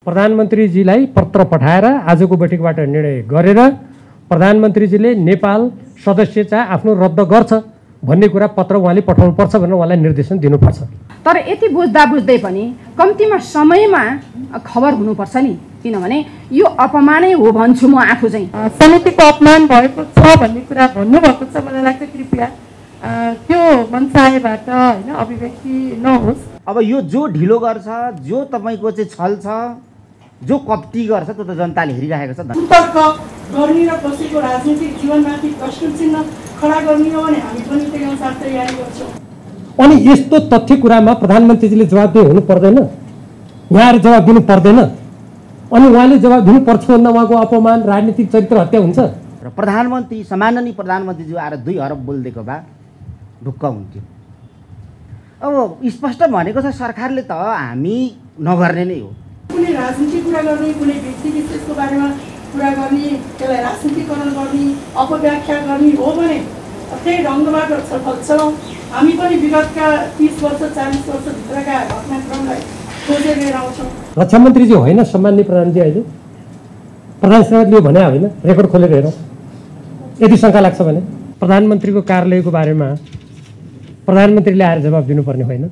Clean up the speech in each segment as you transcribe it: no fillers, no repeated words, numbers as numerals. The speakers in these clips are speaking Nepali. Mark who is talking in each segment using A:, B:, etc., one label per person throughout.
A: प्रधानमन्त्रीजीलाई पत्र पठाएर आजको बैठकबाट निर्णय गरेर प्रधानमन्त्रीजीले नेपाल सदस्य चाहिँ आफ्नो रद्द गर्छ भन्ने कुरा पत्र उहाँले पठाउनुपर्छ भनेर उहाँलाई निर्देशन दिनुपर्छ।
B: तर यति बुझ्दा बुझ्दै पनि कम्तीमा समयमा खबर हुनुपर्छ नि, किनभने यो अपमानै हो भन्छु म आफू चाहिँ।
C: समितिको अपमान भएको छ भन्ने कुरा भन्नुभएको छ। मलाई लाग्छ कृपया त्यो मनसायबाट होइन अभिव्यक्ति नहोस्।
D: अब यो जो ढिलो गर्छ, जो तपाईँको चाहिँ छल छ, जो कप्टी गर्छ, त्यो त जनताले हेरिरहेको छ।
C: सम्पर्क गर्ने र कसैको राजनीतिक जीवनमाथि प्रश्न चिन्ह खडा गर्ने हो भने हामी पनि त्यही अनुसार तयारी गर्छौँ।
A: अनि यस्तो तथ्य कुरामा प्रधानमन्त्रीजीले जवाबदेही हुनु पर्दैन, यहाँहरू जवाब दिनु पर्दैन। अनि उहाँले जवाब दिनुपर्छ भन्दा उहाँको अपमान, राजनीतिक चरित्र हत्या हुन्छ।
D: र प्रधानमन्त्री सामान्य प्रधानमन्त्रीज्यू आएर 2 अरब बोलिदिएको भए ढुक्क हुन्थ्यो। अब स्पष्ट भनेको छ सरकारले त हामी नगर्ने नै हो।
C: कुनै राजनीतिक कुरा गर्ने, कुनै व्यक्ति विशेषको बारेमा कुरा गर्ने, त्यसलाई राजनीतिकरण गर्ने, अपव्याख्या गर्ने हो भने त्यही ढङ्गबाट छलफल चलाउँ। हामी पनि विगतका 30 वर्ष 40 वर्षभित्रका घटनाक्रमलाई खोजेर लिएर आउँछौँ।
A: रक्षा मन्त्रीजी होइन सम्माननीय प्रधानजी, अहिले प्रधान सेवकले भने होइन, रेकर्ड खोलेर हेरौँ। यदि शङ्का लाग्छ भने प्रधानमन्त्रीको कार्यालयको बारेमा प्रधानमन्त्रीले आएर जवाब दिनुपर्ने होइन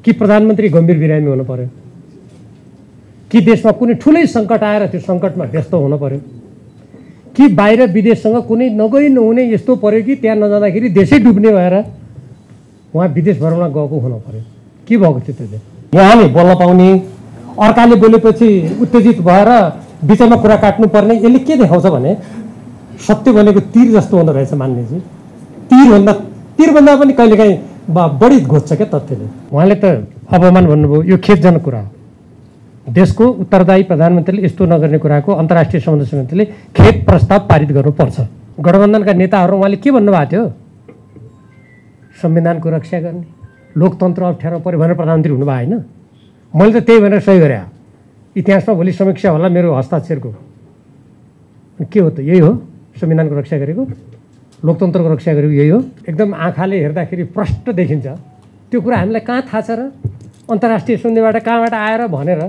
A: कि प्रधानमन्त्री गम्भीर बिरामी हुनु पर्यो कि देशमा कुनै ठुलै सङ्कट आएर त्यो सङ्कटमा व्यस्त हुनु पर्यो कि बाहिर विदेशसँग कुनै नगई नहुने यस्तो पर्यो कि त्यहाँ नजाँदाखेरि देशै डुब्ने भएर उहाँ विदेश भ्रमणमा गएको हुनु पर्यो। के भएको थियो त्यो? यहाँले बोल्न पाउने, अर्काले बोलेपछि उत्तेजित भएर बिचमा कुरा काट्नुपर्ने। यसले के देखाउँछ भने सत्य भनेको तीर जस्तो हुँदो रहेछ मान्नेजी। तीरभन्दा पनि कहिलेकाहीँ बढी घोज्छ क्या तथ्यले। उहाँले त अपमान भन्नुभयो, यो खेदजनक कुरा हो। देशको उत्तरदायी प्रधानमन्त्रीले यस्तो नगर्ने कुराको अन्तर्राष्ट्रिय सम्बन्ध समितिले खेद प्रस्ताव पारित गर्नुपर्छ। गठबन्धनका नेताहरू उहाँले के भन्नुभएको थियो? संविधानको रक्षा गर्ने, लोकतन्त्र अप्ठ्यारो पऱ्यो भनेर प्रधानमन्त्री हुनुभयो होइन? मैले त त्यही भनेर सही गरेँ। इतिहासमा भोलि समीक्षा होला मेरो हस्ताक्षरको। के हो त? यही हो संविधानको रक्षा गरेको, लोकतन्त्रको रक्षा गरेको यही हो। एकदम आँखाले हेर्दाखेरि प्रष्ट देखिन्छ। त्यो कुरा हामीलाई कहाँ थाहा छ र? अन्तर्राष्ट्रिय सन्धिबाट कहाँबाट आएर भनेर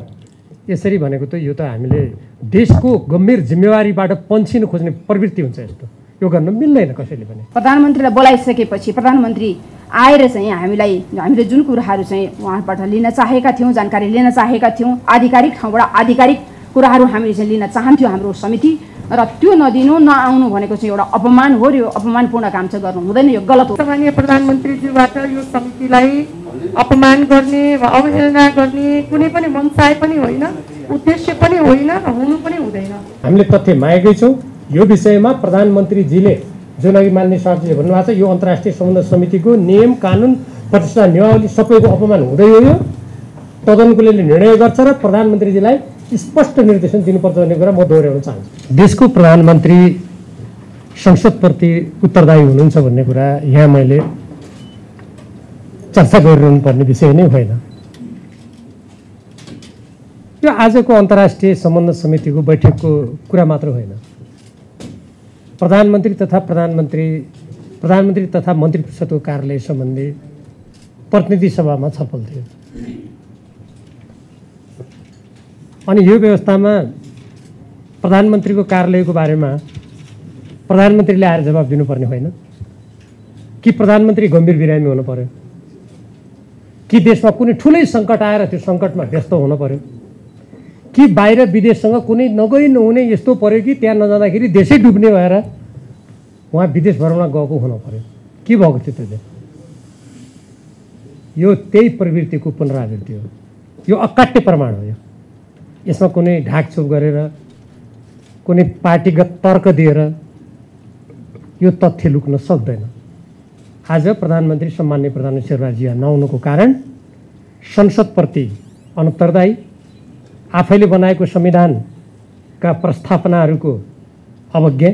A: यसरी भनेको त यो त हामीले देशको गम्भीर जिम्मेवारीबाट पन्छिन खोज्ने प्रवृत्ति हुन्छ। यस्तो यो गर्न मिल्दैन कसैले पनि।
B: प्रधानमन्त्रीलाई बोलाइसकेपछि प्रधानमन्त्री आएर चाहिँ हामीले जुन कुराहरू चाहिँ उहाँबाट लिन चाहेका थियौँ, जानकारी लिन चाहेका थियौँ, आधिकारिक ठाउँबाट आधिकारिक कुराहरू हामीले चाहिँ लिन चाहन्थ्यौँ हाम्रो समिति, र त्यो नदिनु नआउनु भनेको चाहिँ एउटा अपमान हो। यो अपमानपूर्ण काम चाहिँ गर्नु हुँदैन, यो गलत हो।
C: माननीय प्रधानमन्त्रीज्यूबाट यो समितिलाई अपमान गर्ने वा अवहेलना गर्ने कुनै पनि मनसाय पनि होइन, उद्देश्य पनि होइन, हुनु पनि हुँदैन।
A: हामीले तथ्य मागेकै छौँ। यो विषयमा प्रधानमन्त्रीजीले जुन अघि मान्य साथीले भन्नुभएको छ, यो अन्तर्राष्ट्रिय सम्बन्ध समितिको नियम कानुन प्रतिष्ठा नियमावली सबैको अपमान हुँदै हो। यो तदनुकूलले निर्णय गर्छ र प्रधानमन्त्रीजीलाई स्पष्ट निर्देशन दिनुपर्छ भन्ने कुरा म दोहोऱ्याउन चाहन्छु। देशको प्रधानमन्त्री संसदप्रति उत्तरदायी हुनुहुन्छ भन्ने कुरा यहाँ मैले चर्चा गरिरहनु पर्ने विषय नै होइन। यो आजको अन्तर्राष्ट्रिय सम्बन्ध समितिको बैठकको कुरा मात्र होइन। प्रधानमन्त्री तथा मन्त्री परिषदको कार्यालय सम्बन्धी प्रतिनिधि सभामा छलफल थियो। अनि यो व्यवस्थामा प्रधानमन्त्रीको कार्यालयको बारेमा प्रधानमन्त्रीले आएर जवाब दिनुपर्ने होइन कि प्रधानमन्त्री गम्भीर बिरामी हुनु पर्यो कि देशमा कुनै ठुलै सङ्कट आएर त्यो सङ्कटमा व्यस्त हुनु पर्यो कि बाहिर विदेशसँग कुनै नगई नहुने यस्तो पर्यो कि त्यहाँ नजाँदाखेरि देशै डुब्ने भएर उहाँ विदेश भ्रमणमा गएको हुनु पर्यो। के भएको थियो त्यो? यो त्यही प्रवृत्तिको पुनरावृत्ति हो। यो अकाट्य प्रमाण हो। यसमा कुनै ढाकछोप गरेर कुनै पार्टीगत तर्क दिएर यो तथ्य लुक्न सक्दैन। आज प्रधानमन्त्री सम्माननीय प्रधानमन्त्री शेरबहादुर जिया नआउनुको कारण संसदप्रति अनुत्तरदायी, आफैले बनाएको संविधानका प्रस्तावनाहरूको अवज्ञा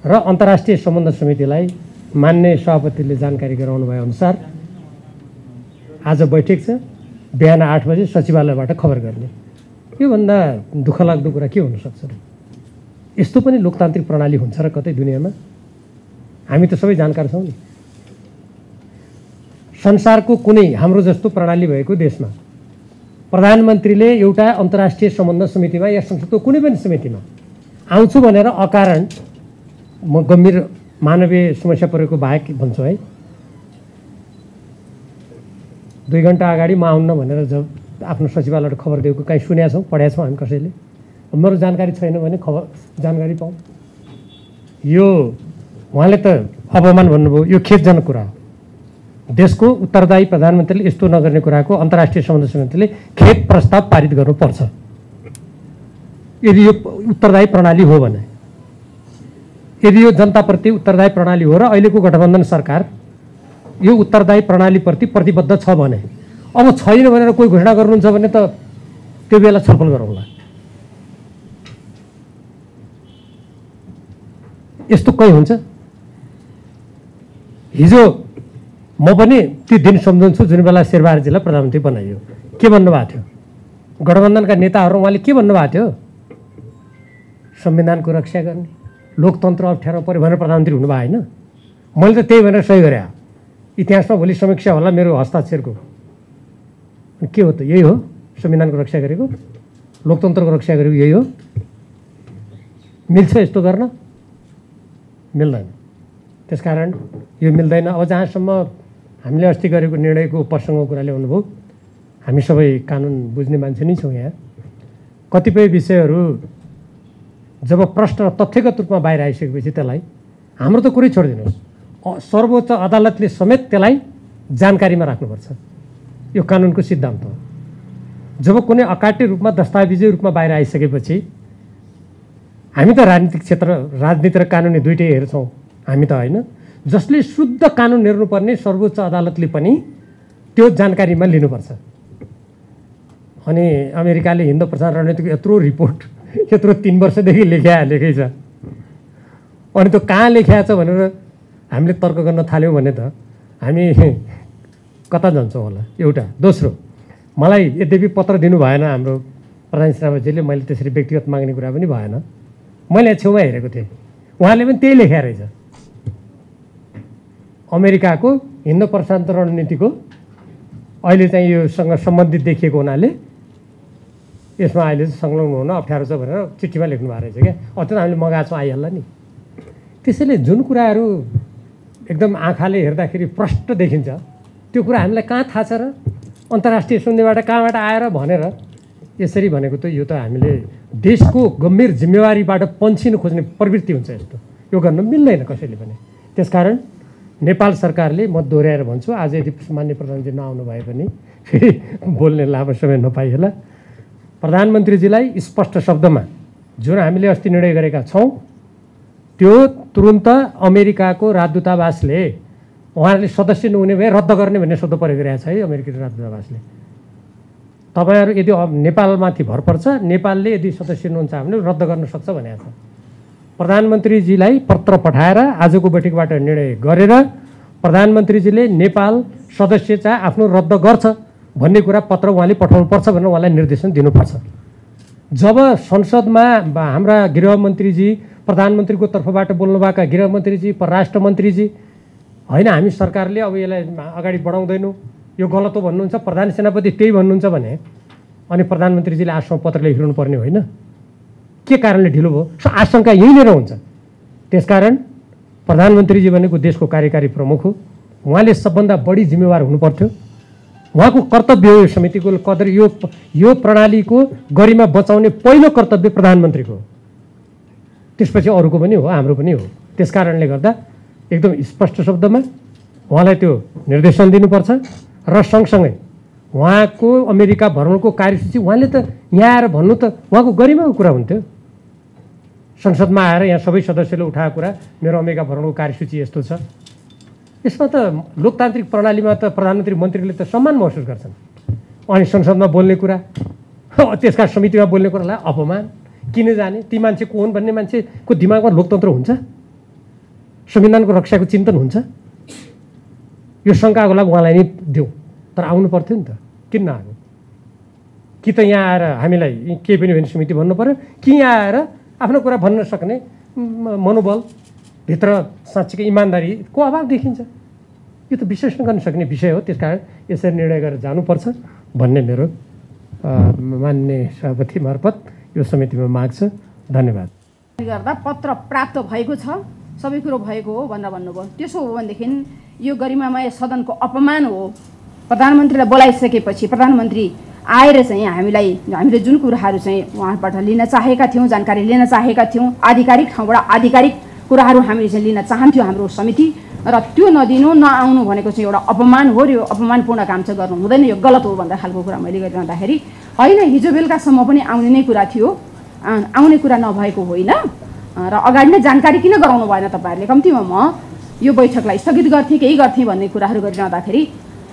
A: र अन्तर्राष्ट्रिय सम्बन्ध समितिलाई मान्य सभापतिले जानकारी गराउनु भए अनुसार आज बैठक छ। बिहान 8 बजे सचिवालयबाट खबर गर्ने। योभन्दा दुःखलाग्दो कुरा के हुनसक्छ र? यस्तो पनि लोकतान्त्रिक प्रणाली हुन्छ र कतै दुनियाँमा? हामी त सबै जानकार छौँ नि। संसारको कुनै हाम्रो जस्तो प्रणाली भएको देशमा प्रधानमन्त्रीले एउटा अन्तर्राष्ट्रिय सम्बन्ध समितिमा या संसदको कुनै पनि समितिमा आउँछु भनेर अकारण म गम्भीर मानवीय समस्या परेको बाहेक भन्छु है, 2 घन्टा अगाडि म आउन्न भनेर जब आफ्नो सचिवालयबाट खबर दिएको कहीँ सुनेका छौँ, पढेका छौँ हामी कसैले? मेरो जानकारी छैन भने खबर जानकारी पाऊँ। यो उहाँले त अपमान भन्नुभयो, यो खेदजनक कुरा हो। देशको उत्तरदायी प्रधानमन्त्रीले यस्तो नगर्ने कुराको अन्तर्राष्ट्रिय सम्बन्ध समितिले खेद प्रस्ताव पारित गर्नुपर्छ यदि यो उत्तरदायी प्रणाली हो भने। यदि यो जनताप्रति उत्तरदायी प्रणाली हो र अहिलेको गठबन्धन सरकार यो उत्तरदायी प्रणालीप्रति प्रतिबद्ध छ भने, अब छैन भनेर कोही घोषणा गर्नुहुन्छ भने त त्यो बेला छलफल गरौँला। यस्तो कहीँ हुन्छ? हिजो म पनि ती दिन सम्झन्छु जुन बेला शेरबहादुरजीलाई प्रधानमन्त्री बनाइयो। के भन्नुभएको थियो? गठबन्धनका नेताहरू उहाँले के भन्नुभएको थियो? संविधानको रक्षा गर्ने, लोकतन्त्र अप्ठ्यारो पऱ्यो भनेर प्रधानमन्त्री हुनुभयो होइन? मैले त त्यही भनेर सही गरेँ। इतिहासमा भोलि समीक्षा होला मेरो हस्ताक्षरको। के हो त? यही हो संविधानको रक्षा गरेको, लोकतन्त्रको रक्षा गरेको यही हो? मिल्छ यस्तो गर्न? मिल्दैन। त्यसकारण यो मिल्दैन। अब जहाँसम्म हामीले अस्ति गरेको निर्णयको प्रसङ्गको कुरा ल्याउनुभयो, हामी सबै कानुन बुझ्ने मान्छे नै छौँ यहाँ। कतिपय विषयहरू जब प्रश्न र तथ्यगत रूपमा बाहिर आइसकेपछि त्यसलाई हाम्रो त कुरै छोडिदिनुहोस्, सर्वोच्च अदालतले समेत त्यसलाई जानकारीमा राख्नुपर्छ। यो कानुनको सिद्धान्त हो। जब कुनै अकाट्य रूपमा दस्तावेजी रूपमा बाहिर आइसकेपछि हामी त राजनीतिक क्षेत्र, राजनीति र कानुनी दुइटै हेर्छौँ हामी त होइन। जसले शुद्ध कानुन हेर्नुपर्ने सर्वोच्च अदालतले पनि त्यो जानकारीमा लिनुपर्छ। अनि अमेरिकाले हिन्द प्रचार रणनीतिको यत्रो रिपोर्ट, यत्रो 3 वर्षदेखि लेखै छ, अनि त्यो कहाँ लेखिया छ भनेर हामीले तर्क गर्न थाल्यौँ भने त हामी कता जान्छौँ होला? एउटा। दोस्रो, मलाई यद्यपि पत्र दिनु भएन हाम्रो प्रधान सेनापतिजीले, मैले त्यसरी व्यक्तिगत माग्ने कुरा पनि भएन। मैले छेउमा हेरेको थिएँ, उहाँले पनि त्यही लेखेर रहेछ। अमेरिकाको हिन्द प्रशान्त रणनीतिको अहिले चाहिँ योसँग सम्बन्धित देखिएको हुनाले यसमा अहिले चाहिँ संलग्न हुन अप्ठ्यारो छ भनेर चिठीमा लेख्नु भएको रहेछ क्या। अझै हामीले मगाएको छौँ, आइहाल्ला नि। त्यसैले जुन कुराहरू एकदम आँखाले हेर्दाखेरि प्रष्ट देखिन्छ त्यो कुरा हामीलाई कहाँ थाहा छ र? अन्तर्राष्ट्रिय सन्धिबाट कहाँबाट आएर भनेर यसरी भनेको त यो त हामीले देशको गम्भीर जिम्मेवारीबाट पन्छिन खोज्ने प्रवृत्ति हुन्छ। यस्तो यो गर्न मिल्दैन कसैले पनि। त्यसकारण नेपाल सरकारले, म दोहोऱ्याएर भन्छु, आज यदि सामान्य प्रधानमन्त्री नआउनु भए पनि फेरि बोल्ने लामो समय नपाइएला, प्रधानमन्त्रीजीलाई स्पष्ट शब्दमा जुन हामीले अस्ति निर्णय गरेका छौँ त्यो तुरुन्त अमेरिकाको राजदूतावासले उहाँहरूले सदस्य नहुने भए रद्द गर्ने भन्ने शब्द प्रयोग गरेको छ है अमेरिकी राजदूतावासले। तपाईँहरू यदि नेपालमाथि भर पर्छ, नेपालले यदि सदस्य नहुन्छ भने रद्द गर्न सक्छ भनेको छ। प्रधानमन्त्रीजीलाई पत्र पठाएर आजको बैठकबाट निर्णय गरेर प्रधानमन्त्रीजीले नेपाल सदस्य चाहिँ आफ्नो रद्द गर्छ भन्ने कुरा पत्र उहाँले पठाउनुपर्छ भनेर उहाँलाई निर्देशन दिनुपर्छ। जब संसदमा हाम्रा गृहमन्त्रीजी, प्रधानमन्त्रीको तर्फबाट बोल्नुभएका गृहमन्त्रीजी, परराष्ट्र मन्त्रीजी, होइन हामी सरकारले अब यसलाई अगाडि बढाउँदैनौँ, यो गलत हो भन्नुहुन्छ, प्रधान सेनापति त्यही भन्नुहुन्छ भने अनि प्रधानमन्त्रीजीले आजसम्म पत्र लेखिरहनु पर्ने होइन? के कारणले ढिलो भयो? आशंका यहीँनिर हुन्छ। त्यसकारण प्रधानमन्त्रीजी भनेको देशको कार्यकारी प्रमुख हो, उहाँले सबभन्दा बढी जिम्मेवार हुनुपर्थ्यो। उहाँको कर्तव्य हो यो समितिको कदर, यो प्रणालीको गरिमा बचाउने पहिलो कर्तव्य प्रधानमन्त्रीको हो, त्यसपछि अरूको पनि हो, हाम्रो पनि हो। त्यसकारणले गर्दा एकदम स्पष्ट शब्दमा उहाँलाई त्यो निर्देशन दिनुपर्छ र सँगसँगै उहाँको अमेरिका भ्रमणको कार्यसूची उहाँले त यहाँ आएर भन्नु त उहाँको गरिमाको कुरा हुन्थ्यो। संसदमा आएर यहाँ सबै सदस्यले उठाएको कुरा मेरो अमेरिका भ्रमणको कार्यसूची यस्तो छ। यसमा त लोकतान्त्रिक प्रणालीमा त प्रधानमन्त्री मन्त्रीले त सम्मान महसुस गर्छन्। अनि संसदमा बोल्ने कुरा, त्यसका समितिमा बोल्ने कुरालाई अपमान किन जाने? ती मान्छे को हुन् भन्ने मान्छेको दिमागमा लोकतन्त्र हुन्छ, संविधानको रक्षाको चिन्तन हुन्छ? यो शङ्काको लागि उहाँलाई नै देऊ, तर आउनु पर्थ्यो नि त। किन नआएको? कि त यहाँ आएर हामीलाई केही पनि भने समिति भन्नु पऱ्यो, कि यहाँ आएर आफ्नो कुरा भन्न सक्ने मनोबल भित्र साँच्चीकै इमान्दारीको अभाव देखिन्छ? यो त विश्लेषण गर्न सक्ने विषय हो। त्यसकारण यसरी निर्णय गरेर जानुपर्छ भन्ने मेरो मान्य सभापति मार्फत यो समितिमा माग छ। धन्यवाद।
B: गर्दा पत्र प्राप्त भएको छ, सबै कुरो भएको हो भनेर भन्नुभयो। त्यसो हो भनेदेखि यो गरिमामय सदनको अपमान हो। प्रधानमन्त्रीलाई बोलाइसकेपछि प्रधानमन्त्री आएर चाहिँ हामीले जुन कुराहरू चाहिँ उहाँबाट लिन चाहेका थियौँ, जानकारी लिन चाहेका थियौँ, आधिकारिक ठाउँबाट आधिकारिक कुराहरू हामीले चाहिँ लिन चाहन्थ्यौँ हाम्रो समिति, र त्यो नदिनु नआउनु भनेको चाहिँ एउटा अपमान हो। यो अपमानपूर्ण काम चाहिँ गर्नु हुँदैन, यो गलत हो भन्दा खालको कुरा मैले गरिरहँदाखेरि होइन, हिजो बेलुकासम्म पनि आउने नै कुरा थियो, आउने कुरा नभएको होइन। र अगाडि नै जानकारी किन गराउनु भएन तपाईँहरूले? कम्तीमा म यो बैठकलाई स्थगित गर्थेँ, केही गर्थेँ भन्ने कुराहरू गरिरहँदाखेरि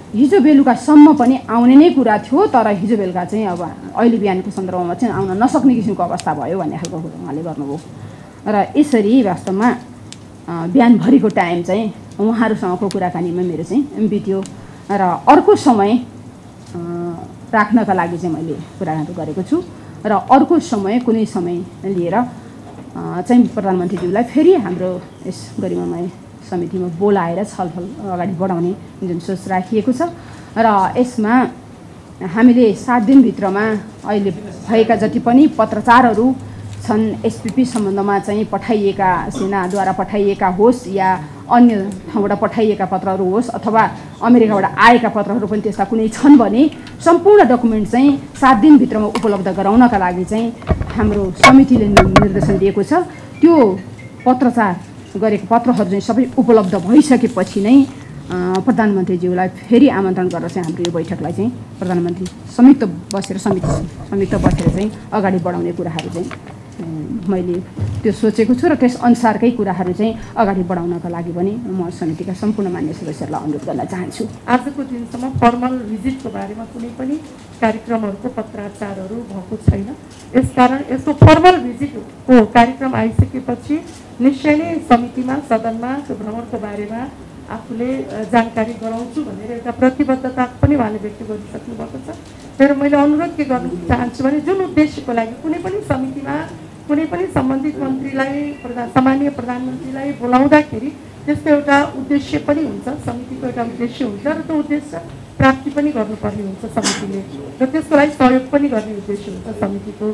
B: हिजो बेलुकासम्म पनि आउने नै कुरा थियो, तर हिजो बेलुका चाहिँ अब अहिले बिहानको सन्दर्भमा चाहिँ आउन नसक्ने किसिमको अवस्था भयो भन्ने खालको कुरो उहाँले गर्नुभयो। र यसरी वास्तवमा बिहानभरिको टाइम चाहिँ उहाँहरूसँगको कुराकानीमा मेरो चाहिँ बित्यो। र अर्को समय राख्नका लागि चाहिँ मैले कुराकानी गरेको छु, र अर्को समय कुनै समय लिएर चाहिँ प्रधानमन्त्रीज्यूलाई फेरि हाम्रो यस गरिमामय समितिमा बोलाएर छलफल अगाडि बढाउने जुन सोच राखिएको छ। र यसमा हामीले 7 दिनभित्रमा अहिले भएका जति पनि पत्रचारहरू छन्, एसपिपी सम्बन्धमा चाहिँ पठाइएका सेनाद्वारा पठाइएका होस् या अन्य ठाउँबाट पठाइएका पत्रहरू होस् अथवा अमेरिकाबाट आएका पत्रहरू पनि त्यस्ता कुनै छन् भने सम्पूर्ण डकुमेन्ट चाहिँ 7 दिनभित्रमा उपलब्ध गराउनका लागि चाहिँ हाम्रो समितिले निर्देशन दिएको छ। त्यो पत्रचार गरेको पत्रहरू चाहिँ सबै उपलब्ध भइसकेपछि नै प्रधानमन्त्रीज्यूलाई फेरि आमन्त्रण गरेर चाहिँ हाम्रो यो बैठकलाई चाहिँ प्रधानमन्त्री संयुक्त बसेर चाहिँ अगाडि बढाउने कुराहरू चाहिँ मैले त्यो सोचेको छु, र त्यस अनुसारकै कुराहरू चाहिँ अगाडि बढाउनका लागि पनि म समितिका सम्पूर्ण मान्य सदस्यहरूलाई अनुरोध गर्न चाहन्छु।
C: आजको दिनसम्म फर्मल भिजिटको बारेमा कुनै पनि कार्यक्रमहरूको पत्राचारहरू भएको छैन। यसकारण यसको फर्मल भिजिटको कार्यक्रम आइसकेपछि निश्चय नै समितिमा सदनमा त्यो भ्रमणको बारेमा आफूले जानकारी गराउँछु भनेर एउटा प्रतिबद्धता पनि उहाँले व्यक्त गरिसक्नु भएको छ। तर मैले अनुरोध के गर्न चाहन्छु भने जुन उद्देश्यको लागि कुनै पनि समितिमा कुनै पनि सम्बन्धित मन्त्रीलाई सामान्य प्रधानमन्त्रीलाई बोलाउँदाखेरि त्यसको एउटा उद्देश्य पनि हुन्छ, समितिको एउटा उद्देश्य हुन्छ, र त्यो उद्देश्य प्राप्ति पनि गर्नुपर्ने हुन्छ समितिले, र त्यसको लागि सहयोग पनि गर्ने उद्देश्य हुन्छ समितिको।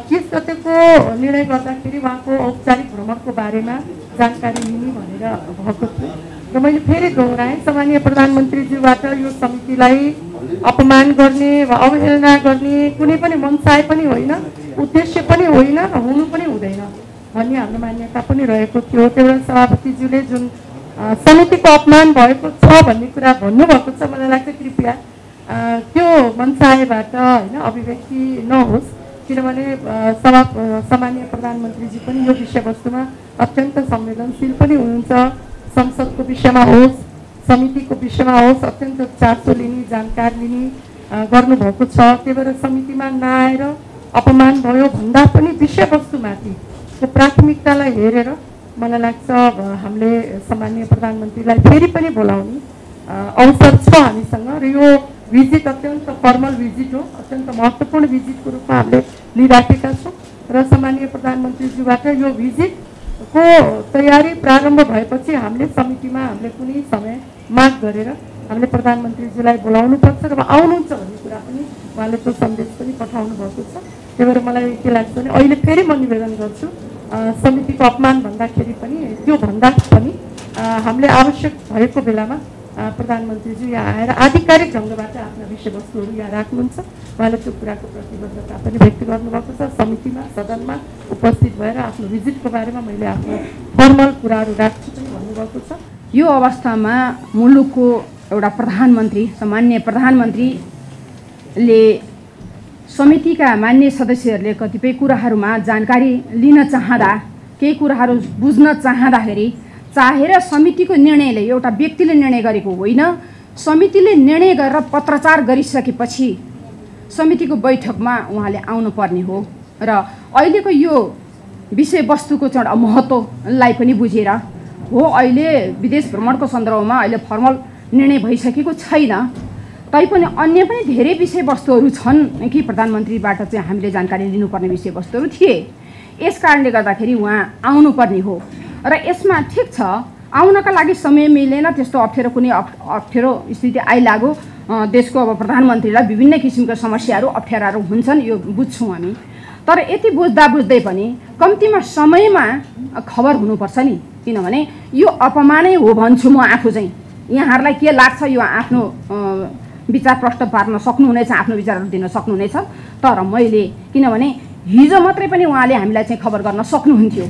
C: 30 गतेको निर्णय गर्दाखेरि उहाँको औपचारिक भ्रमणको बारेमा जानकारी लिने भनेर भएको थियो, र मैले फेरि दोहोऱ्याएँ, सामान्य प्रधानमन्त्रीज्यूबाट यो समितिलाई अपमान गर्ने वा अवहेलना गर्ने कुनै पनि मनसाय पनि होइन, उद्देश्य पनि होइन, र हुनु पनि हुँदैन भन्ने हाम्रो मान्यता पनि रहेको थियो। त्यही भएर सभापतिज्यूले जुन समितिको अपमान भएको छ भन्ने कुरा भन्नुभएको छ, मलाई लाग्छ कृपया त्यो मनसायबाट होइन अभिव्यक्ति नहोस्, किनभने सामान्य प्रधानमन्त्रीजी पनि यो विषयवस्तुमा अत्यन्त संवेदनशील पनि हुनुहुन्छ। संसदको विषयमा होस्, समितिको विषयमा होस्, अत्यन्त चासो लिने, जानकारी लिने गर्नुभएको छ। त्यही भएर समितिमा नआएर अपमान भयो भन्दा पनि विषयवस्तुमाथि त्यो प्राथमिकतालाई हेरेर मलाई लाग्छ हामीले सामान्य प्रधानमन्त्रीलाई फेरि पनि बोलाउने अवसर छ हामीसँग, र यो भिजिट अत्यन्त फर्मल भिजिट हो, अत्यन्त महत्त्वपूर्ण भिजिटको रूपमा हामीले लिइराखेका छौँ, र सामान्य प्रधानमन्त्रीज्यूबाट यो भिजिटको तयारी प्रारम्भ भएपछि हामीले समितिमा हामीले कुनै समय माग गरेर हामीले प्रधानमन्त्रीज्यूलाई बोलाउनुपर्छ र आउनुहुन्छ भन्ने कुरा पनि उहाँले त्यो सन्देश पनि पठाउनु भएको छ। त्यही भएर मलाई के लाग्छ भने अहिले फेरि म निवेदन गर्छु, समितिको अपमान भन्दाखेरि पनि त्यो भन्दा पनि हामीले आवश्यक भएको बेलामा प्रधानमन्त्रीज्यू यहाँ आएर आधिकारिक ढङ्गबाट आफ्ना विषयवस्तुहरू यहाँ राख्नुहुन्छ। उहाँले त्यो कुराको प्रतिबद्धता पनि व्यक्त गर्नुभएको छ। समितिमा सदनमा उपस्थित भएर आफ्नो भिजिटको बारेमा मैले आफ्नो फर्मल कुराहरू राख्छु पनि भन्नुभएको छ।
B: यो अवस्थामा मुलुकको एउटा प्रधानमन्त्री, सामान्य प्रधानमन्त्रीले समितिका मान्य सदस्यहरूले कतिपय कुराहरूमा जानकारी लिन चाहँदा, केही कुराहरू बुझ्न चाहँदाखेरि चाहेर समितिको निर्णयले, एउटा व्यक्तिले निर्णय गरेको होइन, समितिले निर्णय गरेर पत्रचार गरिसकेपछि समितिको बैठकमा उहाँले आउनुपर्ने हो। र अहिलेको यो विषयवस्तुको चाहिँ एउटा महत्त्वलाई पनि बुझेर हो, अहिले विदेश भ्रमणको सन्दर्भमा अहिले फर्मल निर्णय भइसकेको छैन, तैपनि अन्य पनि धेरै विषयवस्तुहरू छन् कि प्रधानमन्त्रीबाट चाहिँ हामीले जानकारी लिनुपर्ने विषयवस्तुहरू थिए। यस कारणले गर्दाखेरि उहाँ आउनुपर्ने हो, र यसमा ठिक छ आउनका लागि समय मिलेन, त्यस्तो अप्ठ्यारो कुनै अप्ठ्यारो स्थिति आइलाग्यो देशको अब प्रधानमन्त्रीलाई विभिन्न किसिमका समस्याहरू अप्ठ्याराहरू हुन्छन्, यो बुझ्छौँ हामी। तर यति बुझ्दा बुझ्दै पनि कम्तीमा समयमा खबर हुनुपर्छ नि, किनभने यो अपमानै हो भन्छु म आफू चाहिँ। यहाँहरूलाई के लाग्छ यो आफ्नो विचार प्रष्ट पार्न सक्नुहुनेछ, आफ्नो विचारहरू दिन सक्नुहुनेछ। तर मैले किनभने हिजो मात्रै पनि उहाँले हामीलाई चाहिँ खबर गर्न सक्नुहुन्थ्यो।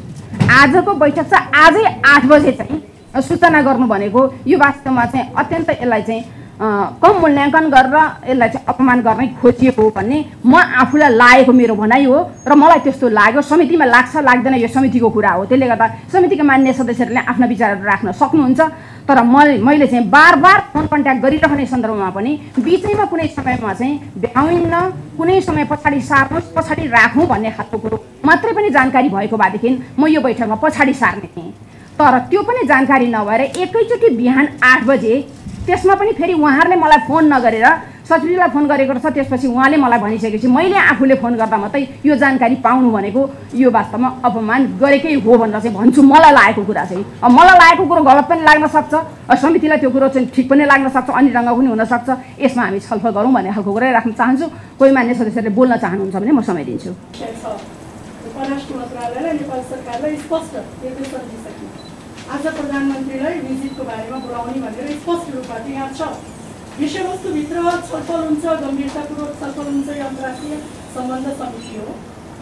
B: आजको बैठक चाहिँ आजै 8 बजे चाहिँ सूचना गर्नु भनेको यो वास्तवमा चाहिँ अत्यन्त यसलाई चाहिँ कम मूल्याङ्कन गरेर यसलाई चाहिँ अपमान गर्ने खोजिएको हो भन्ने म आफूलाई लागेको मेरो भनाइ हो र मलाई त्यस्तो लाग्यो। समितिमा लाग्छ लाग्दैन यो समितिको कुरा हो, त्यसले गर्दा समितिका मान्य सदस्यहरूले आफ्ना विचारहरू राख्न सक्नुहुन्छ। तर मैले चाहिँ बार फोन कन्ट्याक्ट गरिरहने सन्दर्भमा पनि बिचैमा कुनै समयमा चाहिँ भ्याउन्न, कुनै समय पछाडि सार्नुहोस् पछाडि राखौँ भन्ने खालको कुरो मात्रै पनि जानकारी भएको भएदेखि म यो बैठकमा पछाडि सार्ने थिएँ। तर त्यो पनि जानकारी नभएर एकैचोटि बिहान 8 बजे, त्यसमा पनि फेरि उहाँहरूले मलाई फोन नगरेर सचिवजीलाई फोन गरेको छ, त्यसपछि उहाँले मलाई भनिसकेपछि मैले आफूले फोन गर्दा मात्रै यो जानकारी पाउनु भनेको यो वास्तवमा अपमान गरेकै हो भनेर चाहिँ भन्छु। मलाई लागेको कुरा चाहिँ मलाई लागेको कुरो गलत पनि लाग्न सक्छ, समितिलाई त्यो कुरो चाहिँ ठिक पनि लाग्न सक्छ, अन्य ढङ्ग पनि हुनसक्छ। यसमा हामी छलफल गरौँ भन्ने खालको कुरै राख्न चाहन्छु। कोही मान्य सदस्यले बोल्न चाहनुहुन्छ भने म समय दिन्छु।
C: परराष्ट्र मन्त्रालयलाई नेपाल सरकारलाई स्पष्ट निर्देशन दिइसक्यो। आज प्रधानमन्त्रीलाई भिजिटको बारेमा बोलाउने भनेर स्पष्ट रूपमा यहाँ छ। विषयवस्तुभित्र छलफल हुन्छ, गम्भीरतापूर्वक छलफल हुन्छ। यो अन्तर्राष्ट्रिय सम्बन्ध समिति हो।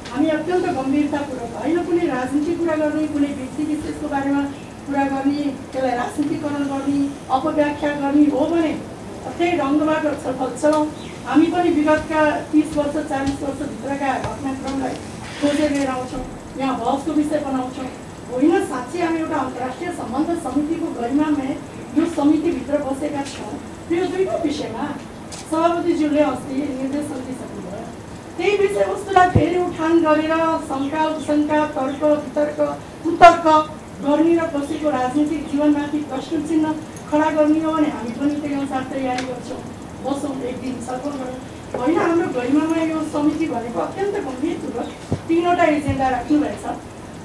C: हामी अत्यन्त गम्भीरतापूर्वक होइन कुनै राजनीतिक कुरा गर्ने, कुनै व्यक्ति विशेषको बारेमा कुरा गर्ने, त्यसलाई राजनीतिकरण गर्ने, अपव्याख्या गर्ने हो भने त्यही ढङ्गबाट छलफल चलाउँ। हामी पनि विगतका 30 वर्ष 40 वर्षभित्रका घटनाक्रमलाई खोजेर लिएर आउँछौँ, यहाँ बहसको विषय बनाउँछौँ। होइन, साँच्चै हामी एउटा अन्तर्राष्ट्रिय सम्बन्ध समितिको गरिमामा यो समितिभित्र बसेका छौँ। यो दुईटा विषयमा सभापतिज्यूले अस्ति निर्देशन दिइसक्नुभयो। त्यही विषयवस्तुलाई फेरि उठान गरेर शङ्का उपशङ्का, तर्क वितर्क कुतर्क गर्ने र कसैको राजनीतिक जीवनमाथि प्रश्न चिन्ह खडा गर्ने हो भने हामी पनि त्यही अनुसार तयारी गर्छौँ। बसौँ, एक दिन छलफल गरौँ। होइन, हाम्रो गरिमामा यो समिति भनेको अत्यन्त गम्भीरपूर्वक 3वटा एजेन्डा राख्नुभएछ।